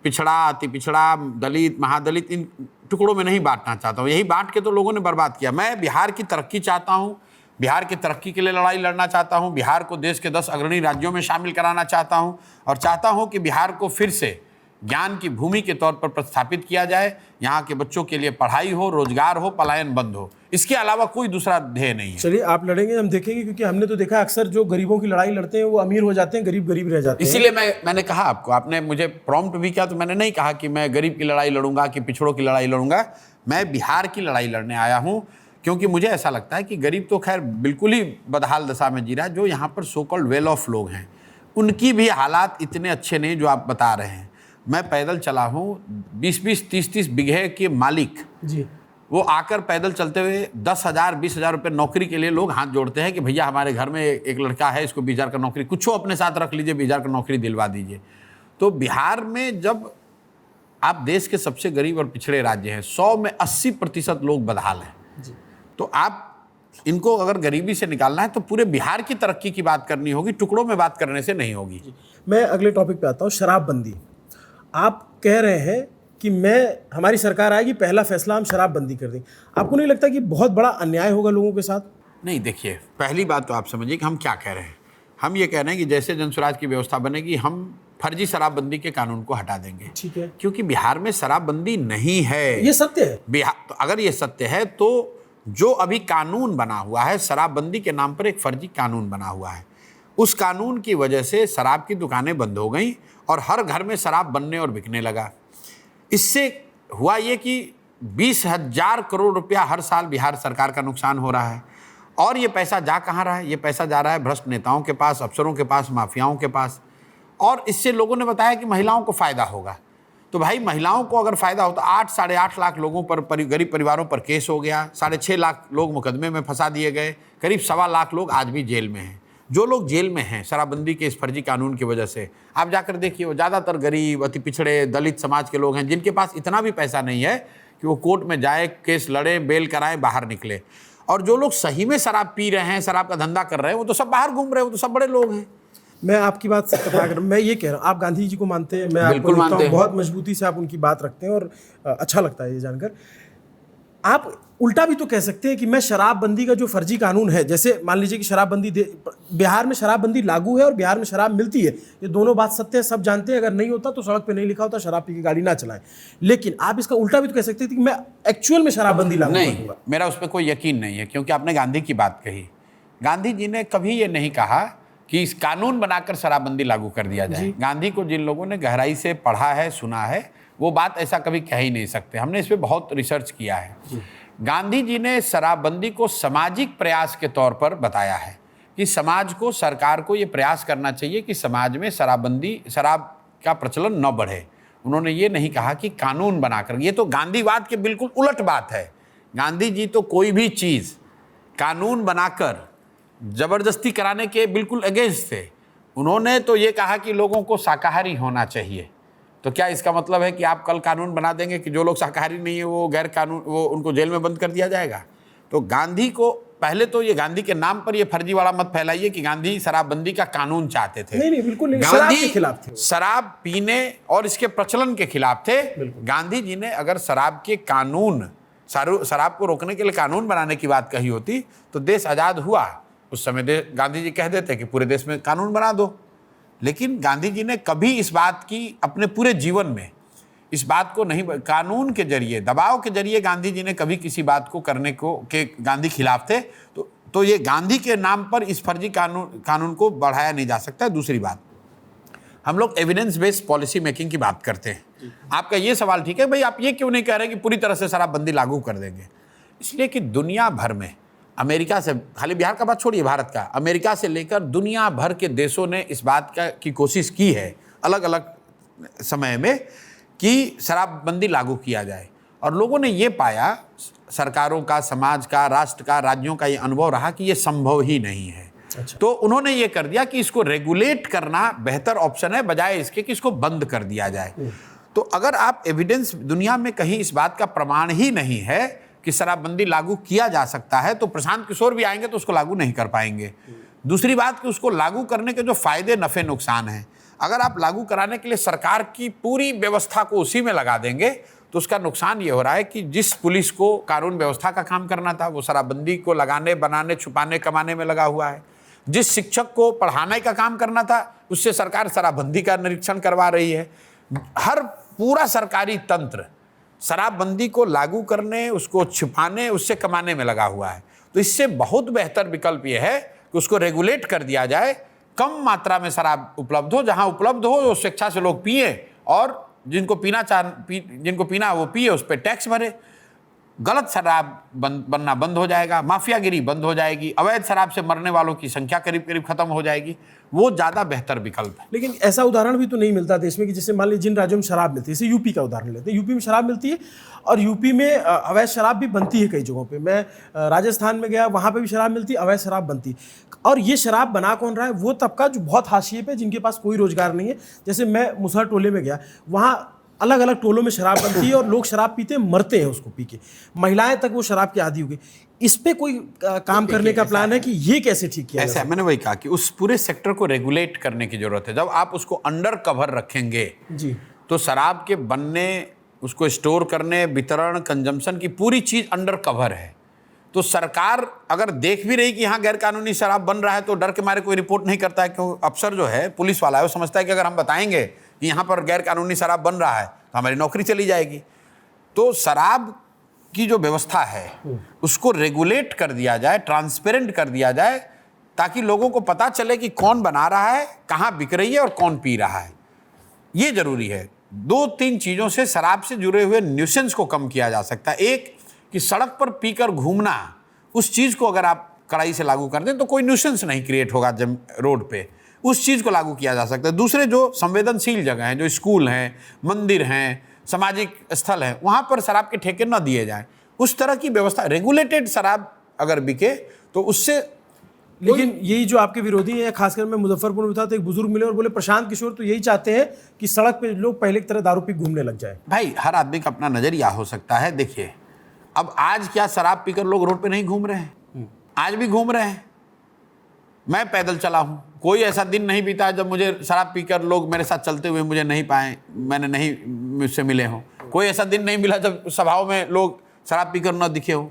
पिछड़ा, अति पिछड़ा, दलित, महादलित, इन टुकड़ों में नहीं बांटना चाहता हूँ। यही बांट के तो लोगों ने बर्बाद किया। मैं बिहार की तरक्की चाहता हूँ, बिहार की तरक्की के लिए लड़ाई लड़ना चाहता हूँ, बिहार को देश के 10 अग्रणी राज्यों में शामिल कराना चाहता हूँ, और चाहता हूँ कि बिहार को फिर से ज्ञान की भूमि के तौर पर प्रस्थापित किया जाए। यहाँ के बच्चों के लिए पढ़ाई हो, रोजगार हो, पलायन बंद हो। इसके अलावा कोई दूसरा ध्येय नहीं है। चलिए, आप लड़ेंगे, हम देखेंगे, क्योंकि हमने तो देखा अक्सर जो गरीबों की लड़ाई लड़ते हैं वो अमीर हो जाते हैं, गरीब गरीब रह जाते हैं। इसीलिए मैंने कहा आपको, आपने मुझे प्रॉम्प्ट भी किया, तो मैंने नहीं कहा कि मैं गरीब की लड़ाई लड़ूंगा कि पिछड़ों की लड़ाई लड़ूंगा। मैं बिहार की लड़ाई लड़ने आया हूँ, क्योंकि मुझे ऐसा लगता है कि गरीब तो खैर बिल्कुल ही बदहाल दशा में जी रहा है। जो यहाँ पर सो कॉल्ड वेल ऑफ लोग हैं उनकी भी हालात इतने अच्छे नहीं जो आप बता रहे हैं। मैं पैदल चला हूँ, 20-20, 30-30 बीघे के मालिक जी, वो आकर पैदल चलते हुए 10,000, 20,000 रुपये नौकरी के लिए लोग हाथ जोड़ते हैं कि भैया हमारे घर में एक लड़का है, इसको 20,000 का नौकरी, कुछ अपने साथ रख लीजिए, 20,000 का नौकरी दिलवा दीजिए। तो बिहार में जब आप देश के सबसे गरीब और पिछड़े राज्य हैं, 100 में 80% लोग बदहाल हैं, तो आप इनको अगर गरीबी से निकालना है तो पूरे बिहार की तरक्की की बात करनी होगी, टुकड़ों में बात करने से नहीं होगी। मैं अगले टॉपिक पे आता हूँ, शराबबंदी। आप कह रहे हैं कि हमारी सरकार आएगी, पहला फैसला हम शराबबंदी कर देंगे। आपको नहीं लगता कि बहुत बड़ा अन्याय होगा लोगों के साथ? नहीं, देखिए, पहली बात तो आप समझिए कि हम क्या कह रहे हैं। हम ये कह रहे हैं कि जैसे जनसुराज की व्यवस्था बनेगी, हम फर्जी शराबबंदी के कानून को हटा देंगे। ठीक है, क्योंकि बिहार में शराबबंदी नहीं है। ये सत्य है। बिहार तो अगर ये सत्य है तो जो अभी कानून बना हुआ है, शराबबंदी के नाम पर एक फर्जी कानून बना हुआ है, उस कानून की वजह से शराब की दुकानें बंद हो गई और हर घर में शराब बनने और बिकने लगा। इससे हुआ ये कि 20,000 करोड़ रुपया हर साल बिहार सरकार का नुकसान हो रहा है। और ये पैसा जा कहाँ रहा है? ये पैसा जा रहा है भ्रष्ट नेताओं के पास, अफसरों के पास, माफियाओं के पास। और इससे लोगों ने बताया कि महिलाओं को फ़ायदा होगा। तो भाई, महिलाओं को अगर फ़ायदा होता, 8-8.5 लाख लोगों पर, गरीब परिवारों पर केस हो गया, 6.5 लाख लोग मुकदमे में फंसा दिए गए, करीब 1.25 लाख लोग आज भी जेल में हैं। जो लोग जेल में हैं शराबबंदी के इस फर्जी कानून की वजह से, आप जाकर देखिए, वो ज़्यादातर गरीब, अति पिछड़े, दलित समाज के लोग हैं, जिनके पास इतना भी पैसा नहीं है कि वो कोर्ट में जाए, केस लड़े, बेल कराएं, बाहर निकले। और जो लोग सही में शराब पी रहे हैं, शराब का धंधा कर रहे हैं, वो तो सब बाहर घूम रहे हैं, वो तो सब बड़े लोग हैं। मैं आपकी बात से इत्तेफाक कर, मैं ये कह रहा हूँ, आप गांधी जी को मानते हैं, मैं आपको देखता हूँ बहुत मजबूती से आप उनकी बात रखते हैं और अच्छा लगता है ये जानकर। आप उल्टा भी तो कह सकते हैं कि मैं शराबबंदी का जो फर्जी कानून है, जैसे मान लीजिए कि शराबबंदी बिहार में शराबबंदी लागू है और बिहार में शराब मिलती है, ये दोनों बात सत्य है, सब जानते हैं। अगर नहीं होता तो सड़क पे नहीं लिखा होता शराब पी के गाड़ी ना चलाएं। लेकिन आप इसका उल्टा भी तो कह सकते थे कि मैं एक्चुअल में शराबबंदी लागू करूंगा। मेरा उस पर कोई यकीन नहीं है, क्योंकि आपने गांधी की बात कही। गांधी जी ने कभी ये नहीं कहा कि इस कानून बनाकर शराबबंदी लागू कर दिया जाए। गांधी को जिन लोगों ने गहराई से पढ़ा है, सुना है, वो बात ऐसा कभी कह ही नहीं सकते। हमने इस पर बहुत रिसर्च किया है। गांधी जी ने शराबबंदी को सामाजिक प्रयास के तौर पर बताया है कि समाज को, सरकार को ये प्रयास करना चाहिए कि समाज में शराब का प्रचलन न बढ़े। उन्होंने ये नहीं कहा कि कानून बनाकर, ये तो गांधीवाद के बिल्कुल उलट बात है। गांधी जी तो कोई भी चीज़ कानून बनाकर ज़बरदस्ती कराने के बिल्कुल अगेंस्ट थे। उन्होंने तो ये कहा कि लोगों को शाकाहारी होना चाहिए। तो क्या इसका मतलब है कि आप कल कानून बना देंगे कि जो लोग शाकाहारी नहीं है वो गैर कानून, वो उनको जेल में बंद कर दिया जाएगा? तो गांधी को पहले तो ये गांधी के नाम पर ये फर्जी वाला मत फैलाइए कि गांधी शराबबंदी का कानून चाहते थे। नहीं, बिल्कुल नहीं। शराब के खिलाफ थे, शराब पीने और इसके प्रचलन के खिलाफ थे। गांधी जी ने अगर शराब के कानून, शराब को रोकने के लिए कानून बनाने की बात कही होती तो देश आज़ाद हुआ। उस समय गांधी जी कह देते कि पूरे देश में कानून बना दो। लेकिन गांधी जी ने कभी इस बात की, अपने पूरे जीवन में इस बात को नहीं, कानून के जरिए, दबाव के जरिए गांधी जी ने कभी किसी बात को करने को के गांधी खिलाफ थे। तो ये गांधी के नाम पर इस फर्जी कानून को बढ़ाया नहीं जा सकता। दूसरी बात, हम लोग एविडेंस बेस्ड पॉलिसी मेकिंग की बात करते हैं। आपका ये सवाल ठीक है भाई, आप ये क्यों नहीं कह रहे कि पूरी तरह से शराबबंदी लागू कर देंगे? इसलिए कि दुनिया भर में, अमेरिका से, खाली बिहार का बात छोड़िए, भारत का, अमेरिका से लेकर दुनिया भर के देशों ने इस बात की कोशिश की है अलग अलग समय में कि शराबबंदी लागू किया जाए। और लोगों ने ये पाया, सरकारों का, समाज का, राष्ट्र का, राज्यों का ये अनुभव रहा कि ये संभव ही नहीं है। अच्छा। तो उन्होंने ये कर दिया कि इसको रेगुलेट करना बेहतर ऑप्शन है बजाय इसके कि इसको बंद कर दिया जाए। तो अगर आप एविडेंस, दुनिया में कहीं इस बात का प्रमाण ही नहीं है कि शराबबंदी लागू किया जा सकता है, तो प्रशांत किशोर भी आएंगे तो उसको लागू नहीं कर पाएंगे। दूसरी बात कि उसको लागू करने के जो फायदे, नफे, नुकसान हैं, अगर आप लागू कराने के लिए सरकार की पूरी व्यवस्था को उसी में लगा देंगे तो उसका नुकसान ये हो रहा है कि जिस पुलिस को कानून व्यवस्था का काम करना था वो शराबबंदी को लगाने, बनाने, छुपाने, कमाने में लगा हुआ है। जिस शिक्षक को पढ़ाने का काम करना था उससे सरकार शराबबंदी का निरीक्षण करवा रही है। हर पूरा सरकारी तंत्र शराबबंदी को लागू करने, उसको छिपाने, उससे कमाने में लगा हुआ है। तो इससे बहुत बेहतर विकल्प यह है कि उसको रेगुलेट कर दिया जाए, कम मात्रा में शराब उपलब्ध हो, जहां उपलब्ध हो वो स्वेच्छा से लोग पिए, और जिनको पीना वो पिए, उस पर टैक्स भरे। गलत शराब बनना बंद हो जाएगा, माफियागिरी बंद हो जाएगी, अवैध शराब से मरने वालों की संख्या करीब करीब खत्म हो जाएगी। वो ज़्यादा बेहतर विकल्प है। लेकिन ऐसा उदाहरण भी तो नहीं मिलता देश में कि जैसे मान लीजिए जिन राज्यों में शराब मिलती है, जैसे यूपी का उदाहरण लेते हैं, यूपी में शराब मिलती है और यूपी में अवैध शराब भी बनती है कई जगहों पे। मैं राजस्थान में गया, वहाँ पे भी शराब मिलती है, अवैध शराब बनती है। और ये शराब बना कौन रहा है? वो तबका जो बहुत हाशिए पे, जिनके पास कोई रोजगार नहीं है। जैसे मैं मुसहर टोले में गया, वहाँ अलग अलग टोलों में शराब बनती है और लोग शराब पीते मरते हैं उसको पी के, महिलाएं तक वो शराब की आदी हो गई। इस पे कोई काम करने का प्लान है कि ये कैसे ठीक किया ऐसा है? मैंने वही कहा कि उस पूरे सेक्टर को रेगुलेट करने की जरूरत है। जब आप उसको अंडर कवर रखेंगे जी, तो शराब के बनने, उसको स्टोर करने, वितरण, कंजम्पशन की पूरी चीज अंडर कवर है। तो सरकार अगर देख भी रही कि यहाँ गैर कानूनी शराब बन रहा है तो डर के मारे कोई रिपोर्ट नहीं करता है, क्यों? अफसर जो है, पुलिस वाला है, वो समझता है कि अगर हम बताएंगे कि यहाँ पर गैर कानूनी शराब बन रहा है तो हमारी नौकरी चली जाएगी। तो शराब की जो व्यवस्था है उसको रेगुलेट कर दिया जाए, ट्रांसपेरेंट कर दिया जाए, ताकि लोगों को पता चले कि कौन बना रहा है, कहाँ बिक रही है और कौन पी रहा है। ये जरूरी है। 2-3 चीज़ों से शराब से जुड़े हुए न्यूसेंस को कम किया जा सकता है। एक कि सड़क पर पीकर घूमना, उस चीज़ को अगर आप कड़ाई से लागू कर दें तो कोई न्यूसेंस नहीं क्रिएट होगा रोड पे, उस चीज़ को लागू किया जा सकता है। दूसरे जो संवेदनशील जगह हैं, जो स्कूल हैं, मंदिर हैं, सामाजिक स्थल हैं, वहाँ पर शराब के ठेके न दिए जाएं। उस तरह की व्यवस्था, रेगुलेटेड शराब अगर बिके तो उससे। लेकिन यही जो आपके विरोधी हैं, खासकर मैं मुजफ्फरपुर में था तो एक बुजुर्ग मिले और बोले प्रशांत किशोर तो यही चाहते हैं कि सड़क पे लोग पहले की तरह दारू पी घूमने लग जाए। भाई, हर आदमी का अपना नजरिया हो सकता है। देखिए, अब आज क्या शराब पीकर लोग रोड पे नहीं घूम रहे हैं? आज भी घूम रहे हैं। मैं पैदल चला हूँ, कोई ऐसा दिन नहीं बीता जब मुझे शराब पीकर लोग मेरे साथ चलते हुए मुझे नहीं पाए, मैंने नहीं मुझसे मिले हों। कोई ऐसा दिन नहीं मिला जब सभाओं में लोग शराब पीकर न दिखे हो।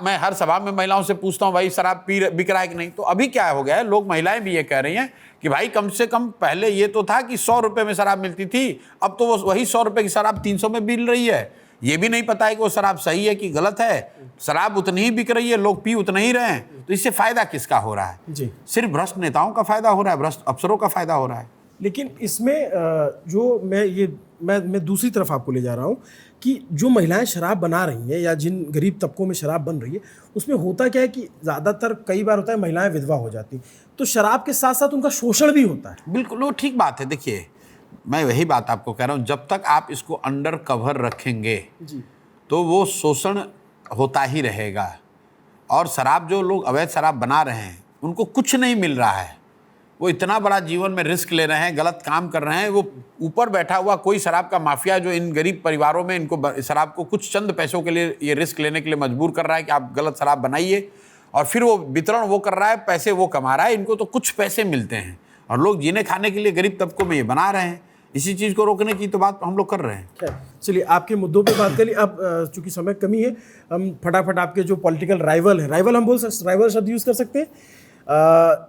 मैं हर सभा में महिलाओं से पूछता हूँ, भाई शराब बिक रहा है कि नहीं? तो अभी क्या हो गया है, लोग, महिलाएं भी ये कह रही हैं कि भाई कम से कम पहले ये तो था कि 100 रुपये में शराब मिलती थी, अब तो वो वही 100 रुपये की शराब 300 में मिल रही है। ये भी नहीं पता है कि वो शराब सही है कि गलत है। शराब उतनी ही बिक रही है, लोग पी उतना ही रहे हैं। तो इससे फायदा किसका हो रहा है? जी, सिर्फ भ्रष्ट नेताओं का फायदा हो रहा है, भ्रष्ट अफसरों का फायदा हो रहा है। लेकिन इसमें जो मैं दूसरी तरफ आपको ले जा रहा हूँ कि जो महिलाएं शराब बना रही हैं या जिन गरीब तबकों में शराब बन रही है, उसमें होता क्या है कि ज़्यादातर कई बार होता है महिलाएं विधवा हो जाती, तो शराब के साथ साथ उनका शोषण भी होता है। बिल्कुल, वो ठीक बात है। देखिए, मैं वही बात आपको कह रहा हूँ, जब तक आप इसको अंडर कवर रखेंगे जी। तो वो शोषण होता ही रहेगा। और शराब, जो लोग अवैध शराब बना रहे हैं, उनको कुछ नहीं मिल रहा है। वो इतना बड़ा जीवन में रिस्क ले रहे हैं, गलत काम कर रहे हैं। वो ऊपर बैठा हुआ कोई शराब का माफिया जो इन गरीब परिवारों में इनको शराब को कुछ चंद पैसों के लिए ये रिस्क लेने के लिए मजबूर कर रहा है कि आप गलत शराब बनाइए, और फिर वो वितरण वो कर रहा है, पैसे वो कमा रहा है। इनको तो कुछ पैसे मिलते हैं और लोग जीने खाने के लिए गरीब तबकों में ये बना रहे हैं। इसी चीज़ को रोकने की तो बात हम लोग कर रहे हैं। खैर, चलिए आपके मुद्दों पे बात करिए। अब चूंकि समय कमी है, हम फटाफट आपके जो पॉलिटिकल राइवल है, राइवल हम बोल सकते, राइवल शब्द यूज़ कर सकते हैं।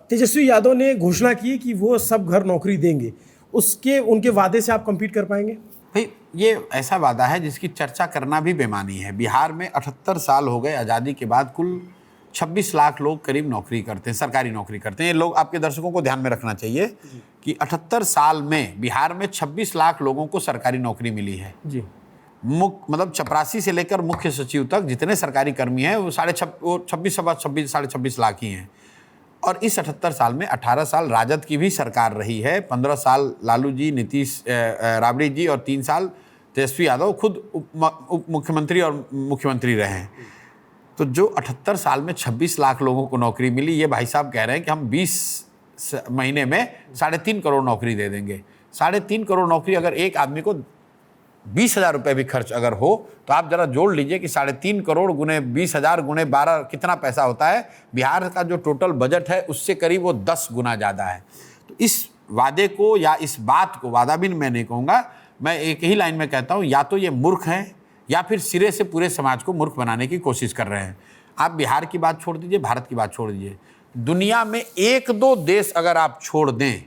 तेजस्वी यादव ने घोषणा की कि वो सब घर नौकरी देंगे, उसके उनके वादे से आप कम्पीट कर पाएंगे? भाई, ये ऐसा वादा है जिसकी चर्चा करना भी बेमानी है। बिहार में 78 साल हो गए आज़ादी के बाद, कुल 26 लाख लोग करीब नौकरी करते हैं, सरकारी नौकरी करते हैं। ये लोग, आपके दर्शकों को ध्यान में रखना चाहिए कि 78 साल में बिहार में 26 लाख लोगों को सरकारी नौकरी मिली है। जी। मतलब चपरासी से लेकर मुख्य सचिव तक जितने सरकारी कर्मी हैं वो 26 लाख ही हैं। और इस 78 साल में 18 साल राजद की भी सरकार रही है, 15 साल लालू जी, नीतीश राबड़ी जी, और 3 साल तेजस्वी यादव खुद उप मुख्यमंत्री और मुख्यमंत्री रहे हैं। तो जो 78 साल में 26 लाख लोगों को नौकरी मिली, ये भाई साहब कह रहे हैं कि हम 20 महीने में 3.5 करोड़ नौकरी दे देंगे। 3.5 करोड़ नौकरी, अगर एक आदमी को 20,000 रुपये भी खर्च अगर हो, तो आप जरा जोड़ लीजिए कि 3.5 करोड़ गुने 20,000 गुने 12 कितना पैसा होता है। बिहार का जो टोटल बजट है उससे करीब वो 10 गुना ज़्यादा है। तो इस वादे को, या इस बात को, वादा भी मैं नहीं कहूँगा, मैं एक ही लाइन में कहता हूँ, या तो ये मूर्ख हैं या फिर सिरे से पूरे समाज को मूर्ख बनाने की कोशिश कर रहे हैं। आप बिहार की बात छोड़ दीजिए, भारत की बात छोड़ दीजिए, दुनिया में 1-2 देश अगर आप छोड़ दें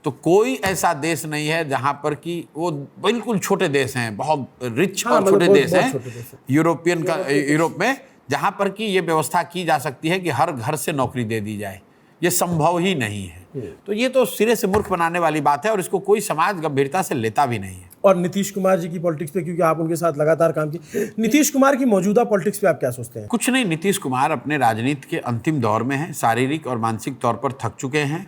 तो कोई ऐसा देश नहीं है जहां पर कि वो बिल्कुल छोटे देश हैं, बहुत रिच और छोटे देश हैं यूरोप में, जहां पर कि ये व्यवस्था की जा सकती है कि हर घर से नौकरी दे दी जाए। ये संभव ही नहीं है। तो ये तो सिरे से मूर्ख बनाने वाली बात है और इसको कोई समाज गंभीरता से लेता भी नहीं है। और नीतीश कुमार जी की पॉलिटिक्स पे, क्योंकि आप उनके साथ लगातार काम किए, नीतीश कुमार की मौजूदा पॉलिटिक्स पे आप क्या सोचते हैं? कुछ नहीं, नीतीश कुमार अपने राजनीति के अंतिम दौर में हैं, शारीरिक और मानसिक तौर पर थक चुके हैं,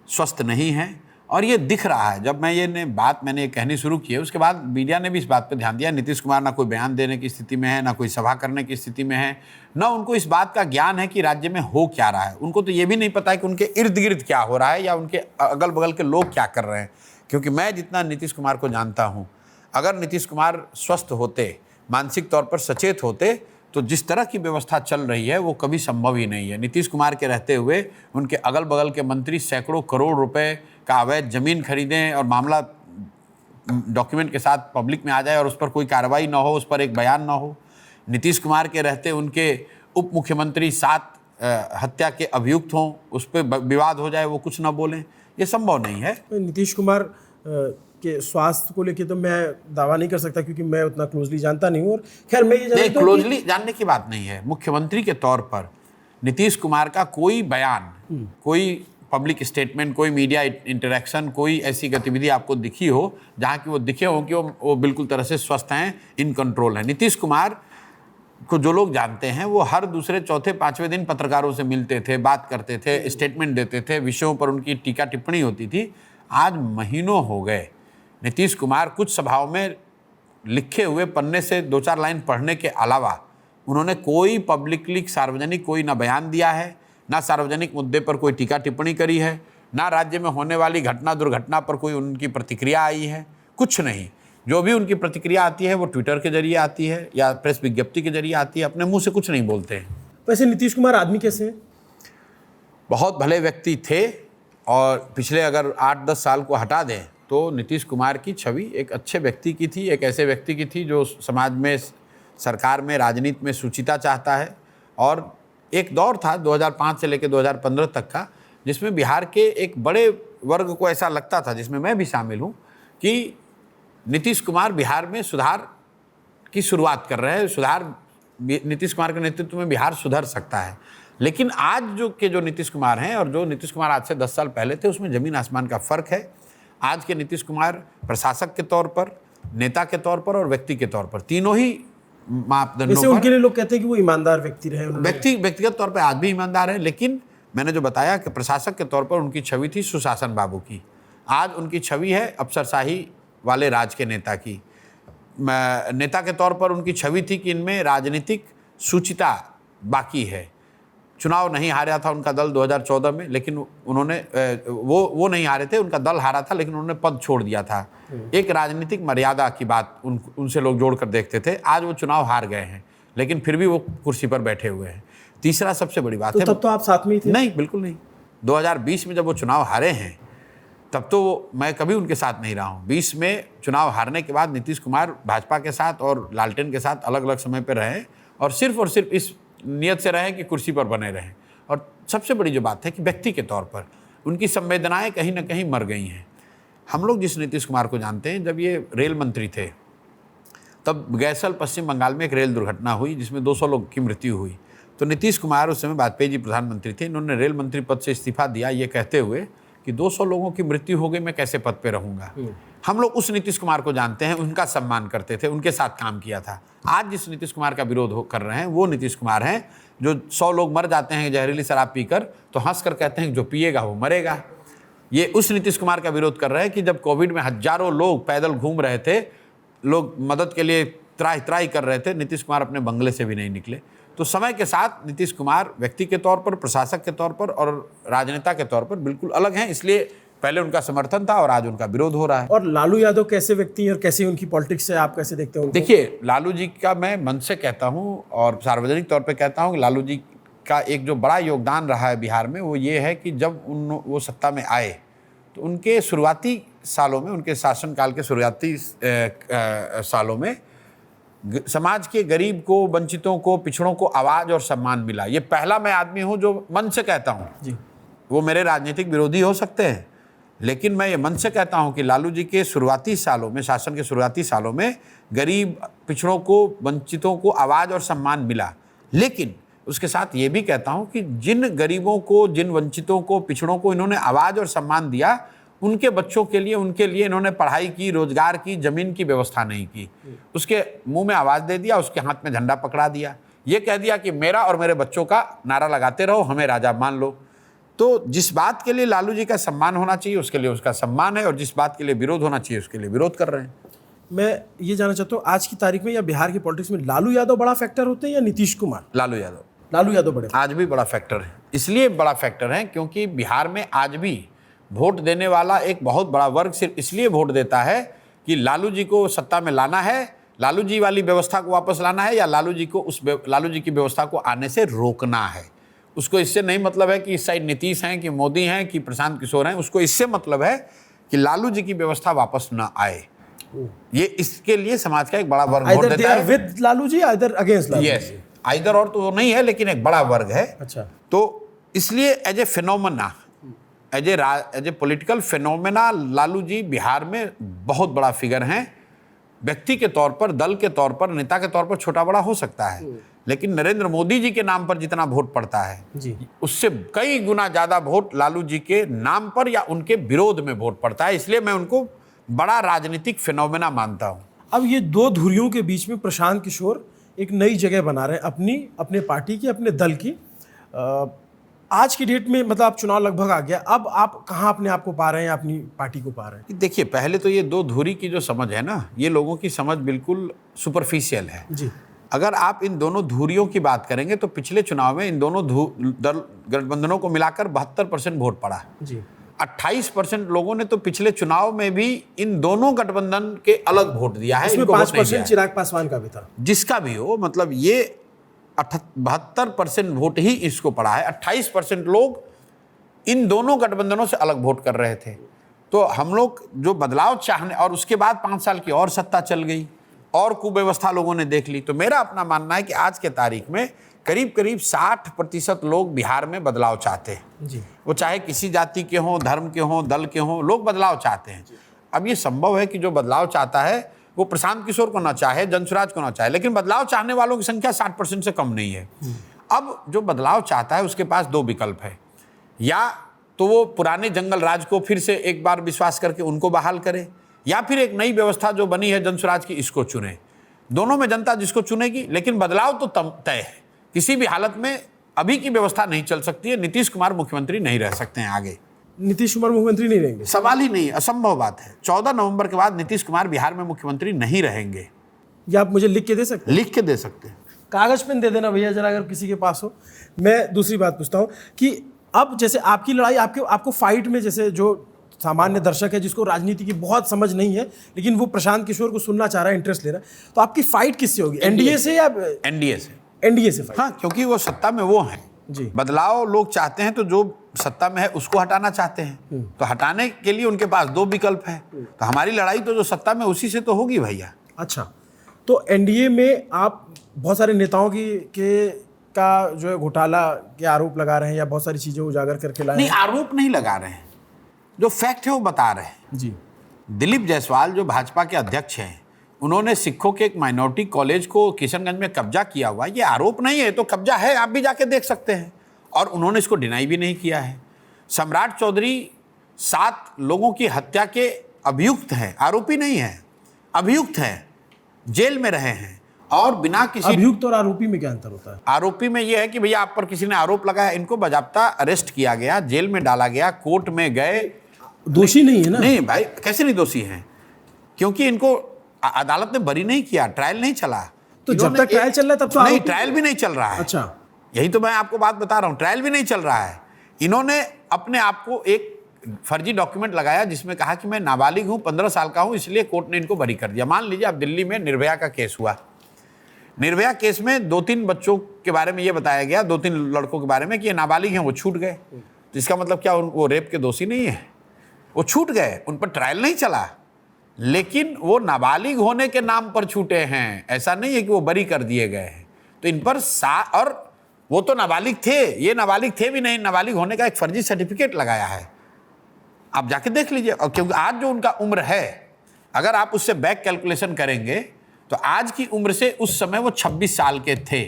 स्वस्थ नहीं हैं, और ये दिख रहा है। जब मैंने कहनी शुरू की है, उसके बाद मीडिया ने भी इस बात पर ध्यान दिया। नीतीश कुमार ना कोई बयान देने की स्थिति में है, ना कोई सभा करने की स्थिति में है, ना उनको इस बात का ज्ञान है कि राज्य में हो क्या रहा है। उनको तो ये भी नहीं पता है कि उनके इर्द गिर्द क्या हो रहा है या उनके अगल बगल के लोग क्या कर रहे हैं। क्योंकि मैं जितना नीतीश कुमार को जानता हूँ, अगर नीतीश कुमार स्वस्थ होते, मानसिक तौर पर सचेत होते, तो जिस तरह की व्यवस्था चल रही है वो कभी संभव ही नहीं है। नीतीश कुमार के रहते हुए उनके अगल बगल के मंत्री सैकड़ों करोड़ रुपए का अवैध जमीन खरीदें और मामला डॉक्यूमेंट के साथ पब्लिक में आ जाए और उस पर कोई कार्रवाई ना हो, उस पर एक बयान ना हो। नीतीश कुमार के रहते उनके उप मुख्यमंत्री 7 हत्या के अभियुक्त हों, उस पर विवाद हो जाए, वो कुछ ना बोलें, ये संभव नहीं है। नीतीश कुमार के स्वास्थ्य को लेकर तो मैं दावा नहीं कर सकता, क्योंकि मैं उतना क्लोजली जानता नहीं हूँ। और खैर, मैं ये जानता हूँ क्लोजली जानने की बात नहीं है। मुख्यमंत्री के तौर पर नीतीश कुमार का कोई बयान, कोई पब्लिक स्टेटमेंट, कोई मीडिया इंटरेक्शन, कोई ऐसी गतिविधि आपको दिखी हो जहाँ की वो दिखे हो कि वो बिल्कुल तरह से स्वस्थ हैं, इन कंट्रोल हैं। नीतीश कुमार को जो लोग जानते हैं वो हर दूसरे, चौथे, 5वें दिन पत्रकारों से मिलते थे, बात करते थे, स्टेटमेंट देते थे, विषयों पर उनकी टीका टिप्पणी होती थी। आज महीनों हो गए नीतीश कुमार कुछ सभाओं में लिखे हुए पन्ने से 2-4 लाइन पढ़ने के अलावा उन्होंने कोई पब्लिकली सार्वजनिक कोई ना बयान दिया है, ना सार्वजनिक मुद्दे पर कोई टीका टिप्पणी करी है, ना राज्य में होने वाली घटना दुर्घटना पर कोई उनकी प्रतिक्रिया आई है, कुछ नहीं। जो भी उनकी प्रतिक्रिया आती है वो ट्विटर के जरिए आती है या प्रेस विज्ञप्ति के जरिए आती है, अपने मुंह से कुछ नहीं बोलते हैं। वैसे नीतीश कुमार आदमी कैसे हैं? बहुत भले व्यक्ति थे, और पिछले अगर 8-10 साल को हटा दें तो नीतीश कुमार की छवि एक अच्छे व्यक्ति की थी, एक ऐसे व्यक्ति की थी जो समाज में, सरकार में, राजनीति में सुचिता चाहता है। और एक दौर था 2005 से लेकर 2015 तक का, जिसमें बिहार के एक बड़े वर्ग को ऐसा लगता था, जिसमें मैं भी शामिल हूँ, कि नीतीश कुमार बिहार में सुधार की शुरुआत कर रहे हैं, नीतीश कुमार के नेतृत्व में बिहार सुधर सकता है। लेकिन आज जो नीतीश कुमार हैं और जो नीतीश कुमार आज से 10 साल पहले थे, उसमें ज़मीन आसमान का फ़र्क है। आज के नीतीश कुमार प्रशासक के तौर पर, नेता के तौर पर और व्यक्ति के तौर पर, तीनों ही मापदंडों जैसे उनके लिए लोग कहते हैं कि वो ईमानदार व्यक्ति रहे। व्यक्तिगत तौर पर आज भी ईमानदार है, लेकिन मैंने जो बताया कि प्रशासक के तौर पर उनकी छवि थी सुशासन बाबू की, आज उनकी छवि है अफसरशाही वाले राज के नेता की। नेता के तौर पर उनकी छवि थी कि इनमें राजनीतिक सूचिता बाकी है। चुनाव नहीं हारा था उनका दल 2014 में, लेकिन उन्होंने वो नहीं हारे थे, उनका दल हारा था, लेकिन उन्होंने पद छोड़ दिया था। एक राजनीतिक मर्यादा की बात उनसे लोग जोड़कर देखते थे। आज वो चुनाव हार गए हैं, लेकिन फिर भी वो कुर्सी पर बैठे हुए हैं। तीसरा सबसे बड़ी बात है, तब तो आप साथ में ही थे? नहीं, बिल्कुल नहीं। 2020 में जब वो चुनाव हारे हैं तब तो मैं कभी उनके साथ नहीं रहा हूँ। 20 में चुनाव हारने के बाद नीतीश कुमार भाजपा के साथ और लालटेन के साथ अलग अलग समय पर रहे और सिर्फ इस नियत से रहे कि कुर्सी पर बने रहें। और सबसे बड़ी जो बात है कि व्यक्ति के तौर पर उनकी संवेदनाएं कहीं ना कहीं मर गई हैं। हम लोग जिस नीतीश कुमार को जानते हैं, जब ये रेल मंत्री थे तब गैसल पश्चिम बंगाल में एक रेल दुर्घटना हुई जिसमें 200 लोग की मृत्यु हुई। तो नीतीश कुमार उस समय वाजपेयी जी प्रधानमंत्री थे, इन्होंने रेल मंत्री पद से इस्तीफा दिया ये कहते हुए कि 200 लोगों की मृत्यु हो गई, मैं कैसे पद पे रहूँगा। हम लोग उस नीतीश कुमार को जानते हैं, उनका सम्मान करते थे, उनके साथ काम किया था। आज जिस नीतीश कुमार का विरोध कर रहे हैं वो नीतीश कुमार हैं जो 100 लोग मर जाते हैं जहरीली शराब पीकर तो हंस कर कहते हैं कि जो पिएगा वो मरेगा। ये उस नीतीश कुमार का विरोध कर रहे हैं कि जब कोविड में हजारों लोग पैदल घूम रहे थे, लोग मदद के लिए त्राही त्राही कर रहे थे, नीतीश कुमार अपने बंगले से भी नहीं निकले। तो समय के साथ नीतीश कुमार व्यक्ति के तौर पर, प्रशासक के तौर पर और राजनेता के तौर पर बिल्कुल अलग हैं। इसलिए पहले उनका समर्थन था और आज उनका विरोध हो रहा है। और लालू यादव कैसे व्यक्ति हैं और कैसे उनकी पॉलिटिक्स है, आप कैसे देखते हो? देखिए, लालू जी का मैं मन से कहता हूँ और सार्वजनिक तौर पे कहता हूँ कि लालू जी का एक जो बड़ा योगदान रहा है बिहार में, वो ये है कि जब वो सत्ता में आए तो उनके शुरुआती सालों में, उनके शासनकाल के शुरुआती सालों में समाज के गरीब को, वंचितों को, पिछड़ों को आवाज़ और सम्मान मिला। ये पहला मैं आदमी हूँ जो मन से कहता हूँ जी। वो मेरे राजनीतिक विरोधी हो सकते हैं, लेकिन मैं ये मन से कहता हूं कि लालू जी के शुरुआती सालों में, शासन के शुरुआती सालों में गरीब, पिछड़ों को, वंचितों को आवाज़ और सम्मान मिला। लेकिन उसके साथ ये भी कहता हूं कि जिन गरीबों को, जिन वंचितों को, पिछड़ों को इन्होंने आवाज़ और सम्मान दिया, उनके बच्चों के लिए, उनके लिए इन्होंने पढ़ाई की, रोजगार की, ज़मीन की व्यवस्था नहीं की। उसके मुँह में आवाज़ दे दिया, उसके हाथ में झंडा पकड़ा दिया, ये कह दिया कि मेरा और मेरे बच्चों का नारा लगाते रहो, हमें राजा मान लो। तो जिस बात के लिए लालू जी का सम्मान होना चाहिए उसके लिए उसका सम्मान है, और जिस बात के लिए विरोध होना चाहिए उसके लिए विरोध कर रहे हैं। मैं ये जानना चाहता हूँ, आज की तारीख में या बिहार की पॉलिटिक्स में लालू यादव बड़ा फैक्टर होते हैं या नीतीश कुमार? लालू यादव बड़े, आज भी बड़ा फैक्टर है। इसलिए बड़ा फैक्टर है क्योंकि बिहार में आज भी वोट देने वाला एक बहुत बड़ा वर्ग सिर्फ इसलिए वोट देता है कि लालू जी को सत्ता में लाना है, लालू जी वाली व्यवस्था को वापस लाना है, या लालू जी की व्यवस्था को आने से रोकना है। उसको इससे नहीं मतलब है कि इस साइड नीतीश हैं, कि मोदी हैं, कि प्रशांत किशोर हैं। उसको इससे मतलब है कि लालू जी की व्यवस्था वापस ना आए। ये इसके लिए समाज का एक बड़ा वर्ग वोट देता है। With Lalu ji, either against Lalu? Yes, either और तो नहीं है, लेकिन एक बड़ा वर्ग है। अच्छा, तो इसलिए as a phenomena, as a political phenomena Lalu ji Bihar में बहुत बड़ा फिगर हैं। व्यक्ति के तौर पर, दल के तौर पर, नेता के तौर पर छोटा बड़ा हो सकता है, लेकिन नरेंद्र मोदी जी के नाम पर जितना वोट पड़ता है जी, उससे कई गुना ज़्यादा वोट लालू जी के नाम पर या उनके विरोध में वोट पड़ता है। इसलिए मैं उनको बड़ा राजनीतिक फिनोमेना मानता हूँ। अब ये दो धुरियों के बीच में प्रशांत किशोर एक नई जगह बना रहे हैं अपने पार्टी की, अपने दल की। आज की डेट में मतलब आप चुनाव लगभग आ गया, अब आप कहाँ अपने आप को पा रहे हैं, अपनी पार्टी को पा रहे हैं? देखिए, पहले तो ये दो धुरी की जो समझ है ना, ये लोगों की समझ बिल्कुल सुपरफिशियल है जी। अगर आप इन दोनों धुरियों की बात करेंगे तो पिछले चुनाव में इन दोनों गठबंधनों को मिलाकर 72% वोट पड़ा जी। 28% लोगों ने तो पिछले चुनाव में भी इन दोनों गठबंधन के अलग वोट दिया है। इसमें 5% चिराग पासवान का भी था। जिसका भी हो, मतलब ये 72% वोट ही इसको पड़ा है। 28% लोग इन दोनों गठबंधनों से अलग वोट कर रहे थे। तो हम लोग जो बदलाव चाहने, और उसके बाद 5 साल की और सत्ता चल गई और कुव्यवस्था लोगों ने देख ली। तो मेरा अपना मानना है कि आज के तारीख में करीब करीब 60% लोग बिहार में बदलाव चाहते हैं जी। वो चाहे किसी जाति के हों, धर्म के हों, दल के हों, लोग बदलाव चाहते हैं। अब ये संभव है कि जो बदलाव चाहता है वो प्रशांत किशोर को ना चाहे, जनसुराज को ना चाहे, लेकिन बदलाव चाहने वालों की संख्या 60% से कम नहीं है। अब जो बदलाव चाहता है उसके पास 2 विकल्प है, या तो वो पुराने जंगल राज को फिर से एक बार विश्वास करके उनको बहाल करे, या फिर एक नई व्यवस्था जो बनी है जनस्वराज की, इसको चुने। दोनों में जनता जिसको चुनेगी, लेकिन बदलाव तो तय है। किसी भी हालत में अभी की व्यवस्था नहीं चल सकती है। नीतीश कुमार मुख्यमंत्री नहीं रह सकते हैं आगे। नीतीश कुमार मुख्यमंत्री नहीं रहेंगे? सवाल ही नहीं, असंभव बात है। 14 नवंबर के बाद नीतीश कुमार बिहार में मुख्यमंत्री नहीं रहेंगे। या आप मुझे लिख के दे सकते हैं? लिख के दे सकते हैं। कागज पेन दे देना भैया जरा, अगर किसी के पास हो। मैं दूसरी बात पूछता हूँ कि अब जैसे आपकी लड़ाई, आपको फाइट में, जैसे जो सामान्य दर्शक है जिसको राजनीति की बहुत समझ नहीं है, लेकिन वो प्रशांत किशोर को सुनना चाह रहा है, इंटरेस्ट ले रहा है, तो आपकी फाइट किससे होगी? एनडीए से या एनडीए से? एनडीए से फाइट। हाँ, क्योंकि वो सत्ता में वो हैं जी। बदलाव लोग चाहते हैं, तो जो सत्ता में है उसको हटाना चाहते हैं, तो हटाने के लिए उनके पास 2 विकल्प है। तो हमारी लड़ाई तो जो सत्ता में उसी से तो होगी भैया। अच्छा, तो एनडीए में आप बहुत सारे नेताओं का जो है घोटाला के आरोप लगा रहे हैं, या बहुत सारी चीजें उजागर करके लाए नहीं, हैं? आरोप नहीं लगा रहे हैं, जो फैक्ट है वो बता रहे हैं। जी। दिलीप जायसवाल जो भाजपा के अध्यक्ष हैं, उन्होंने सिखों के एक माइनॉरिटी कॉलेज को किशनगंज में कब्जा किया हुआ, ये आरोप नहीं है, तो कब्जा है, आप भी जाके देख सकते हैं। और उन्होंने इसको डिनाई भी नहीं किया है। सम्राट चौधरी 7 लोगों की हत्या के अभियुक्त हैं, आरोपी नहीं है, अभियुक्त हैं, जेल में रहे हैं, और बिना किसी। अभियुक्त और आरोपी में क्या अंतर होता है? आरोपी में यह है कि भैया आप पर किसी ने आरोप लगाया, इनको बाकायदा अरेस्ट किया गया, जेल में डाला गया, कोर्ट में गए, दोषी नहीं है ना? नहीं भाई, कैसे नहीं दोषी हैं? क्योंकि इनको अदालत ने बरी नहीं किया, ट्रायल नहीं चला। तो जब तक ट्रायल चल रहा है तब तो नहीं, आरोपी- ट्रायल भी नहीं चल रहा है। अच्छा, यही तो मैं आपको बात बता रहा हूं, ट्रायल भी नहीं चल रहा है। इन्होंने अपने आप को एक फर्जी डॉक्यूमेंट लगाया जिसमें कहा कि मैं नाबालिग हूं, 15 साल का हूं, इसलिए कोर्ट ने इनको बरी कर दिया। मान लीजिए आप दिल्ली में निर्भया का केस हुआ, निर्भया केस में 2-3 बच्चों के बारे में ये बताया गया, 2-3 लड़कों के बारे में कि ये नाबालिग हैं, वो छूट गए। तो इसका मतलब क्या वो रेप के दोषी नहीं है? वो छूट गए, उन पर ट्रायल नहीं चला, लेकिन वो नाबालिग होने के नाम पर छूटे हैं। ऐसा नहीं है कि वो बरी कर दिए गए हैं। तो इन पर और वो तो नाबालिग थे, ये नाबालिग थे भी नहीं, नाबालिग होने का एक फर्जी सर्टिफिकेट लगाया है, आप जाके देख लीजिए। और क्योंकि आज जो उनका उम्र है, अगर आप उससे बैक कैलकुलेशन करेंगे तो आज की उम्र से उस समय वो 26 साल के थे।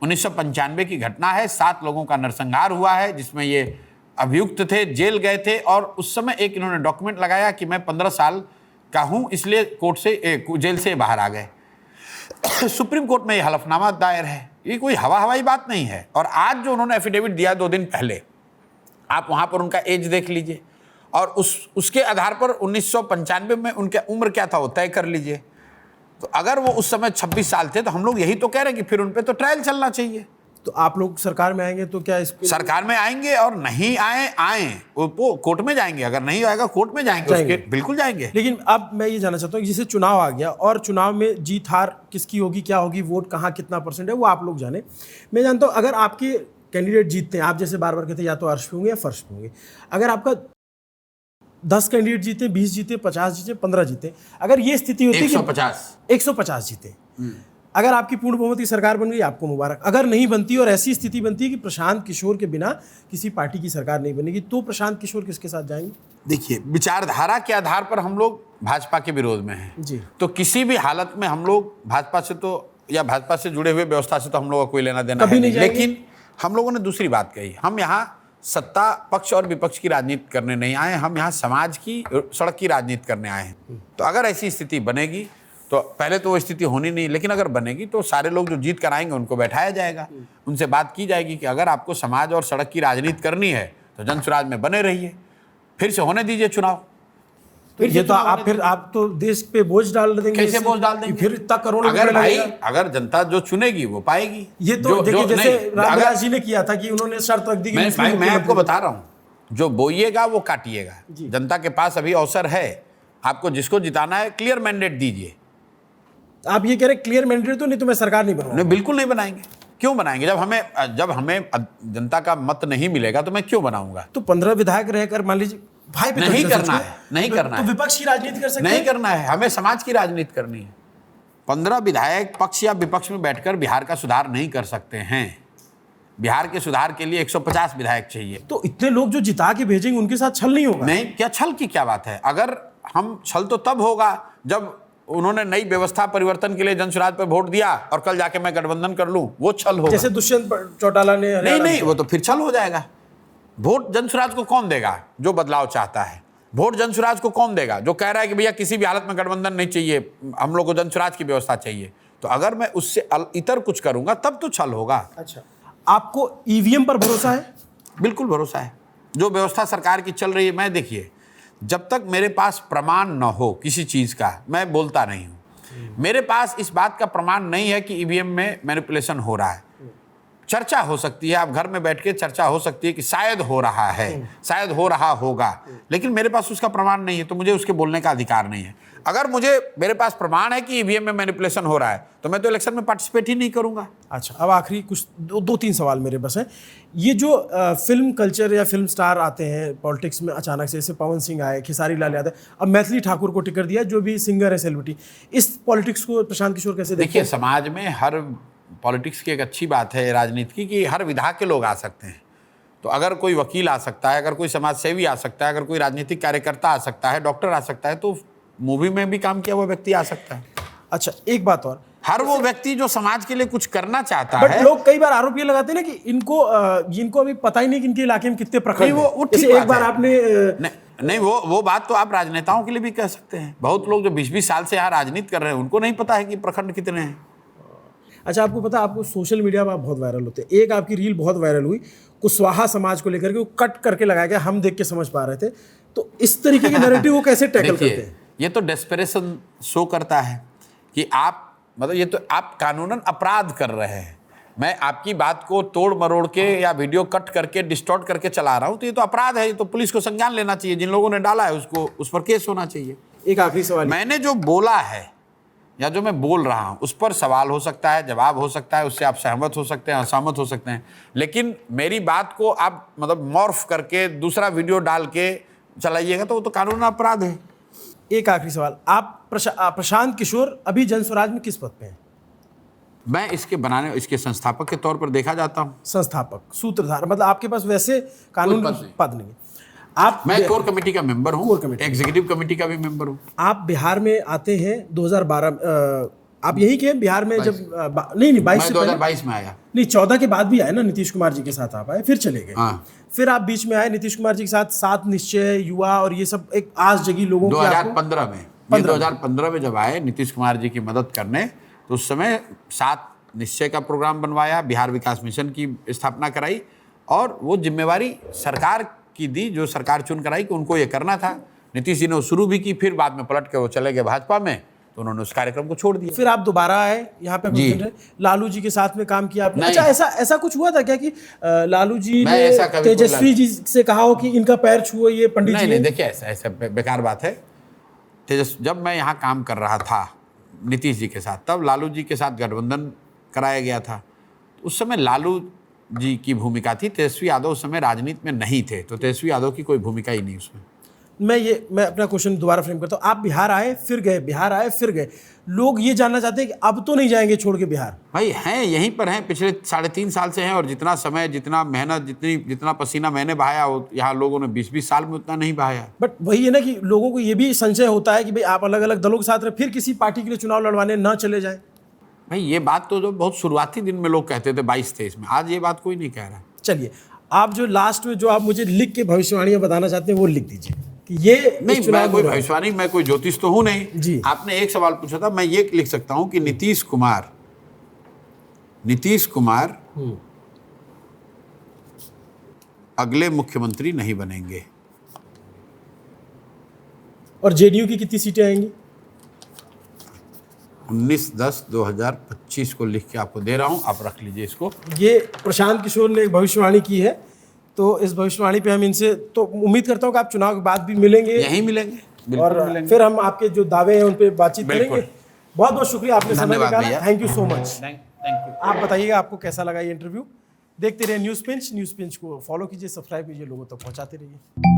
1995 की घटना है, 7 लोगों का नरसंहार हुआ है जिसमें ये अभियुक्त थे, जेल गए थे, और उस समय एक इन्होंने डॉक्यूमेंट लगाया कि मैं 15 साल का हूं, इसलिए कोर्ट से जेल से बाहर आ गए। सुप्रीम कोर्ट में ये हलफनामा दायर है, ये कोई हवाई बात नहीं है। और आज जो उन्होंने एफिडेविट दिया 2 दिन पहले, आप वहां पर उनका एज देख लीजिए, और उसके आधार पर 1995 में उनका उम्र क्या था वो तय कर लीजिए। तो अगर वो उस समय 26 साल थे, तो हम लोग यही तो कह रहे हैं कि फिर उन पे तो ट्रायल चलना चाहिए। तो आप लोग सरकार में आएंगे तो क्या इसको? सरकार में आएंगे, और नहीं आए वो कोर्ट में जाएंगे, अगर नहीं आएगा कोर्ट में जाएंगे। उसके बिल्कुल जाएंगे। लेकिन अब मैं ये जानना चाहता हूँ, जैसे चुनाव आ गया और चुनाव में जीत हार किसकी होगी, क्या होगी, वोट कहाँ कितना % है, वो आप लोग जाने। मैं जानता हूँ अगर आपके कैंडिडेट जीतते हैं, आप जैसे बार बार कहते हैं या तो अर्श पे होंगे या फर्श पे होंगे, अगर आपका 10 कैंडिडेट जीते, 20 जीते, 50 जीते, 15 जीते, अगर ये स्थिति होती है 150 जीते, अगर आपकी पूर्ण बहुमत की सरकार बन गई, आपको मुबारक। अगर नहीं बनती और ऐसी स्थिति बनती है कि प्रशांत किशोर के बिना किसी पार्टी की सरकार नहीं बनेगी, तो प्रशांत किशोर किसके साथ जाएंगे? देखिए, विचारधारा के आधार पर हम लोग भाजपा के विरोध में हैं जी। तो किसी भी हालत में हम लोग भाजपा से तो, या भाजपा से जुड़े हुए व्यवस्था से तो हम लोगों का कोई लेना देना कभी नहीं जाएंगे। लेकिन हम लोगों ने दूसरी बात कही, हम यहाँ सत्ता पक्ष और विपक्ष की राजनीति करने नहीं आए, हम यहाँ समाज की, सड़क की राजनीति करने आए हैं। तो अगर ऐसी स्थिति बनेगी, तो पहले तो वो स्थिति होनी नहीं, लेकिन अगर बनेगी तो सारे लोग जो जीत कर आएंगे उनको बैठाया जाएगा, उनसे बात की जाएगी कि अगर आपको समाज और सड़क की राजनीति करनी है तो जनसुराज में बने रहिए, फिर से होने दीजिए चुनाव। ये तो आप तो देश पे बोझ डाल देंगे। कैसे बोझ डाल देंगे? फिर इतना करोड़ अगर भाई, अगर जनता जो चुनेगी वो पाएगी। ये तो देखिए, जैसे रामदास जी ने किया था कि उन्होंने शर्त रख दी कि मैं आपको बता रहा हूँ, जो बोइएगा वो काटिएगा। जनता के पास अभी अवसर है, आपको जिसको जिताना है क्लियर मैंडेट दीजिए। आप ये कह रहे क्लियर मैंडेट, तो नहीं तो मैं सरकार नहीं बनाऊंगा। नहीं, बिल्कुल नहीं बनाएंगे। क्यों बनाएंगे? जब हमें जनता का मत नहीं मिलेगा तो मैं क्यों बनाऊंगा? तो 15 विधायक रहकर मान लीजिए भाई पे नहीं करना है, नहीं करना है। तो विपक्ष की राजनीति कर सकते नहीं करना है, हमें समाज की राजनीति करनी है। 15 विधायक पक्ष या विपक्ष में बैठकर बिहार का सुधार नहीं कर सकते हैं। बिहार के सुधार के लिए 150 विधायक चाहिए। तो इतने लोग जो जिता के भेजेंगे उनके साथ छल नहीं होगा? नहीं, क्या छल की क्या बात है? अगर हम छल तो तब होगा जब उन्होंने नई व्यवस्था परिवर्तन के लिए जनसुराज पर वोट दिया और कल जाके मैं गठबंधन कर लूं, वो छल होगा। जैसे दुष्यंत चौटाला ने। नहीं, वो तो फिर छल हो जाएगा। वोट जनसुराज को कौन देगा जो बदलाव चाहता है? वोट जनसुराज को कौन देगा जो कह रहा है कि भैया किसी भी हालत में गठबंधन नहीं चाहिए, हम लोग को जनसुराज की व्यवस्था चाहिए? तो अगर मैं उससे इतर कुछ करूंगा तब तो छल होगा। अच्छा, आपको ईवीएम पर भरोसा है? बिल्कुल भरोसा है। जो व्यवस्था सरकार की चल रही है, मैं देखिए, जब तक मेरे पास प्रमाण न हो किसी चीज़ का, मैं बोलता नहीं हूँ। मेरे पास इस बात का प्रमाण नहीं है कि ईवीएम में मैनिपुलेशन हो रहा है। चर्चा हो सकती है, आप घर में बैठ के चर्चा हो सकती है कि शायद हो रहा है, शायद हो रहा होगा, लेकिन मेरे पास उसका प्रमाण नहीं है, तो मुझे उसके बोलने का अधिकार नहीं है। अगर मेरे पास प्रमाण है कि ईवीएम में मैनिपुलेशन हो रहा है तो मैं तो इलेक्शन में पार्टिसिपेट ही नहीं करूंगा। अच्छा, अब आखिरी कुछ दो तीन सवाल मेरे बस हैं। ये जो फिल्म कल्चर या फिल्म स्टार आते हैं पॉलिटिक्स में अचानक से, जैसे पवन सिंह आए, खेसारी लाल यादव, अब मैथिली ठाकुर को टिकट दिया जो भी सिंगर है, सेलिब्रिटी, इस पॉलिटिक्स को प्रशांत किशोर कैसे देखते देखिए, हैं? समाज में हर पॉलिटिक्स की एक अच्छी बात है राजनीति की कि हर विधा के लोग आ सकते हैं। तो अगर कोई वकील आ सकता है, अगर कोई समाज सेवी आ सकता है, अगर कोई राजनीतिक कार्यकर्ता आ सकता है, डॉक्टर आ सकता है, तो मूवी में भी काम किया हुआ व्यक्ति आ सकता है। अच्छा, एक बात और, हर वो व्यक्ति जो समाज के लिए कुछ करना चाहता बट है। लोग कई बार आरोप ये लगाते हैं ना कि इनको अभी पता ही नहीं कि इनके इलाके में कितने प्रखंड नहीं, वो हैं। ठीक जैसे बात एक बार है। आपने नहीं, वो बात तो आप राजनेताओं के लिए भी कह सकते हैं। बहुत लोग जो 20-20 साल से यहाँ राजनीति कर रहे हैं, उनको नहीं पता है कि प्रखंड कितने हैं। अच्छा, आपको पता, आपको सोशल मीडिया पर आप बहुत वायरल होते हैं। एक आपकी रील बहुत वायरल हुई, कुशवाहा समाज को लेकर के, वो कट करके लगाया गया, हम देख के समझ पा रहे थे। तो इस तरीके के नैरेटिव वो कैसे टैकल करते हैं? ये तो डेस्परेशन शो करता है कि आप, मतलब ये तो आप कानूनन अपराध कर रहे हैं। मैं आपकी बात को तोड़ मरोड़ के या वीडियो कट करके डिस्टॉर्ट करके चला रहा हूँ, तो ये तो अपराध है। ये तो पुलिस को संज्ञान लेना चाहिए। जिन लोगों ने डाला है उसको, उस पर केस होना चाहिए। एक आखिरी सवाल, मैंने जो बोला है या जो मैं बोल रहा हूँ उस पर सवाल हो सकता है, जवाब हो सकता है, उससे आप सहमत हो सकते हैं, असहमत हो सकते हैं, लेकिन मेरी बात को आप मतलब मॉर्फ करके दूसरा वीडियो डाल के चलाइएगा तो वो तो कानून अपराध है। एक आखिरी सवाल, आप प्रशांत किशोर अभी जनस्वराज में किस पद पे हैं? मैं इसके संस्थापक के तौर पर देखा जाता हूँ। संस्थापक, सूत्रधार, मतलब आपके पास वैसे कानून पद नहीं है। मैं कोर कमेटी का मेंबर हूँ, कोर कमेटी, एग्जीक्यूटिव कमेटी का भी मेंबर हूँ। आप बिहार में आते हैं 2012, आप यही के बिहार में जब नहीं 22 से 2022 में आया, नहीं 14 के बाद भी आए ना, नीतीश कुमार जी के साथ आप आए, फिर चले गए। हाँ। फिर आप बीच में आए नीतीश कुमार जी के साथ, सात निश्चय, युवा और ये सब एक आस जगी लोगों की। 2015 में 2015 में जब आए नीतीश कुमार जी की मदद करने, तो उस समय 7 निश्चय का प्रोग्राम बनवाया, बिहार विकास मिशन की स्थापना कराई, और वो जिम्मेवारी सरकार की दी, जो सरकार चुन कराई कि उनको ये करना था। नीतीश जी ने वो शुरू भी की, फिर बाद में पलट के वो चले गए भाजपा में, तो उन्होंने उस कार्यक्रम को छोड़ दिया। फिर आप दोबारा आए यहाँ पे, लालू जी के साथ में काम किया आपने। अच्छा, ऐसा कुछ हुआ था क्या कि लालू जी ने तेजस्वी जी से कहा हो कि इनका पैर छुओ ये पंडित जी? नहीं, देखिए, ऐसा बेकार बात है। जब मैं यहाँ काम कर रहा था नीतीश जी के साथ, तब लालू जी के साथ गठबंधन कराया गया था। उस समय लालू जी की भूमिका थी, तेजस्वी यादव उस समय राजनीति में नहीं थे, तो तेजस्वी यादव की कोई भूमिका ही नहीं उसमें। मैं अपना क्वेश्चन दोबारा फ्रेम करता हूँ। आप बिहार आए फिर गए, बिहार आए फिर गए, लोग ये जानना चाहते हैं कि अब तो नहीं जाएंगे छोड़ के बिहार? भाई हैं, यहीं पर हैं, पिछले 3.5 साल से हैं, और जितना समय, जितना मेहनत, जितना पसीना मैंने बहाया, यहाँ लोगों ने 20-20 साल में उतना नहीं बहाया। बट वही है ना कि लोगों को ये भी संशय होता है कि भाई आप अलग अलग दलों के साथ रहे, फिर किसी पार्टी के लिए चुनाव लड़वाने ना चले जाए। भाई ये बात तो जो बहुत शुरुआती दिन में लोग कहते थे 22-23 में, आज ये बात कोई नहीं कह रहा। चलिए, आप जो लास्ट में जो आप मुझे लिख के भविष्यवाणियां बताना चाहते हैं वो लिख दीजिए कि ये नहीं, मैं कोई भविष्यवाणी, मैं कोई ज्योतिष तो हूं नहीं जी। आपने एक सवाल पूछा था, मैं ये लिख सकता हूं कि नीतीश कुमार अगले मुख्यमंत्री नहीं बनेंगे। और जेडीयू की कितनी सीटें आएंगी? 19/10/2025 को लिख के आपको दे रहा हूं, आप रख लीजिए इसको। ये प्रशांत किशोर ने एक भविष्यवाणी की है, तो इस भविष्यवाणी पे हम इनसे तो उम्मीद करता हूँ कि आप चुनाव के बाद भी मिलेंगे, यहीं मिलेंगे, और मिलेंगे। फिर हम आपके जो दावे हैं उन पे बातचीत करेंगे। बहुत बहुत शुक्रिया, आपने समय निकाला, thank you so much. Thank you. आप बताइएगा आपको कैसा लगा ये इंटरव्यू। देखते रहिए न्यूज़ पिंच को फॉलो कीजिए, सब्सक्राइब कीजिए, लोगों तक पहुंचाते रहिए।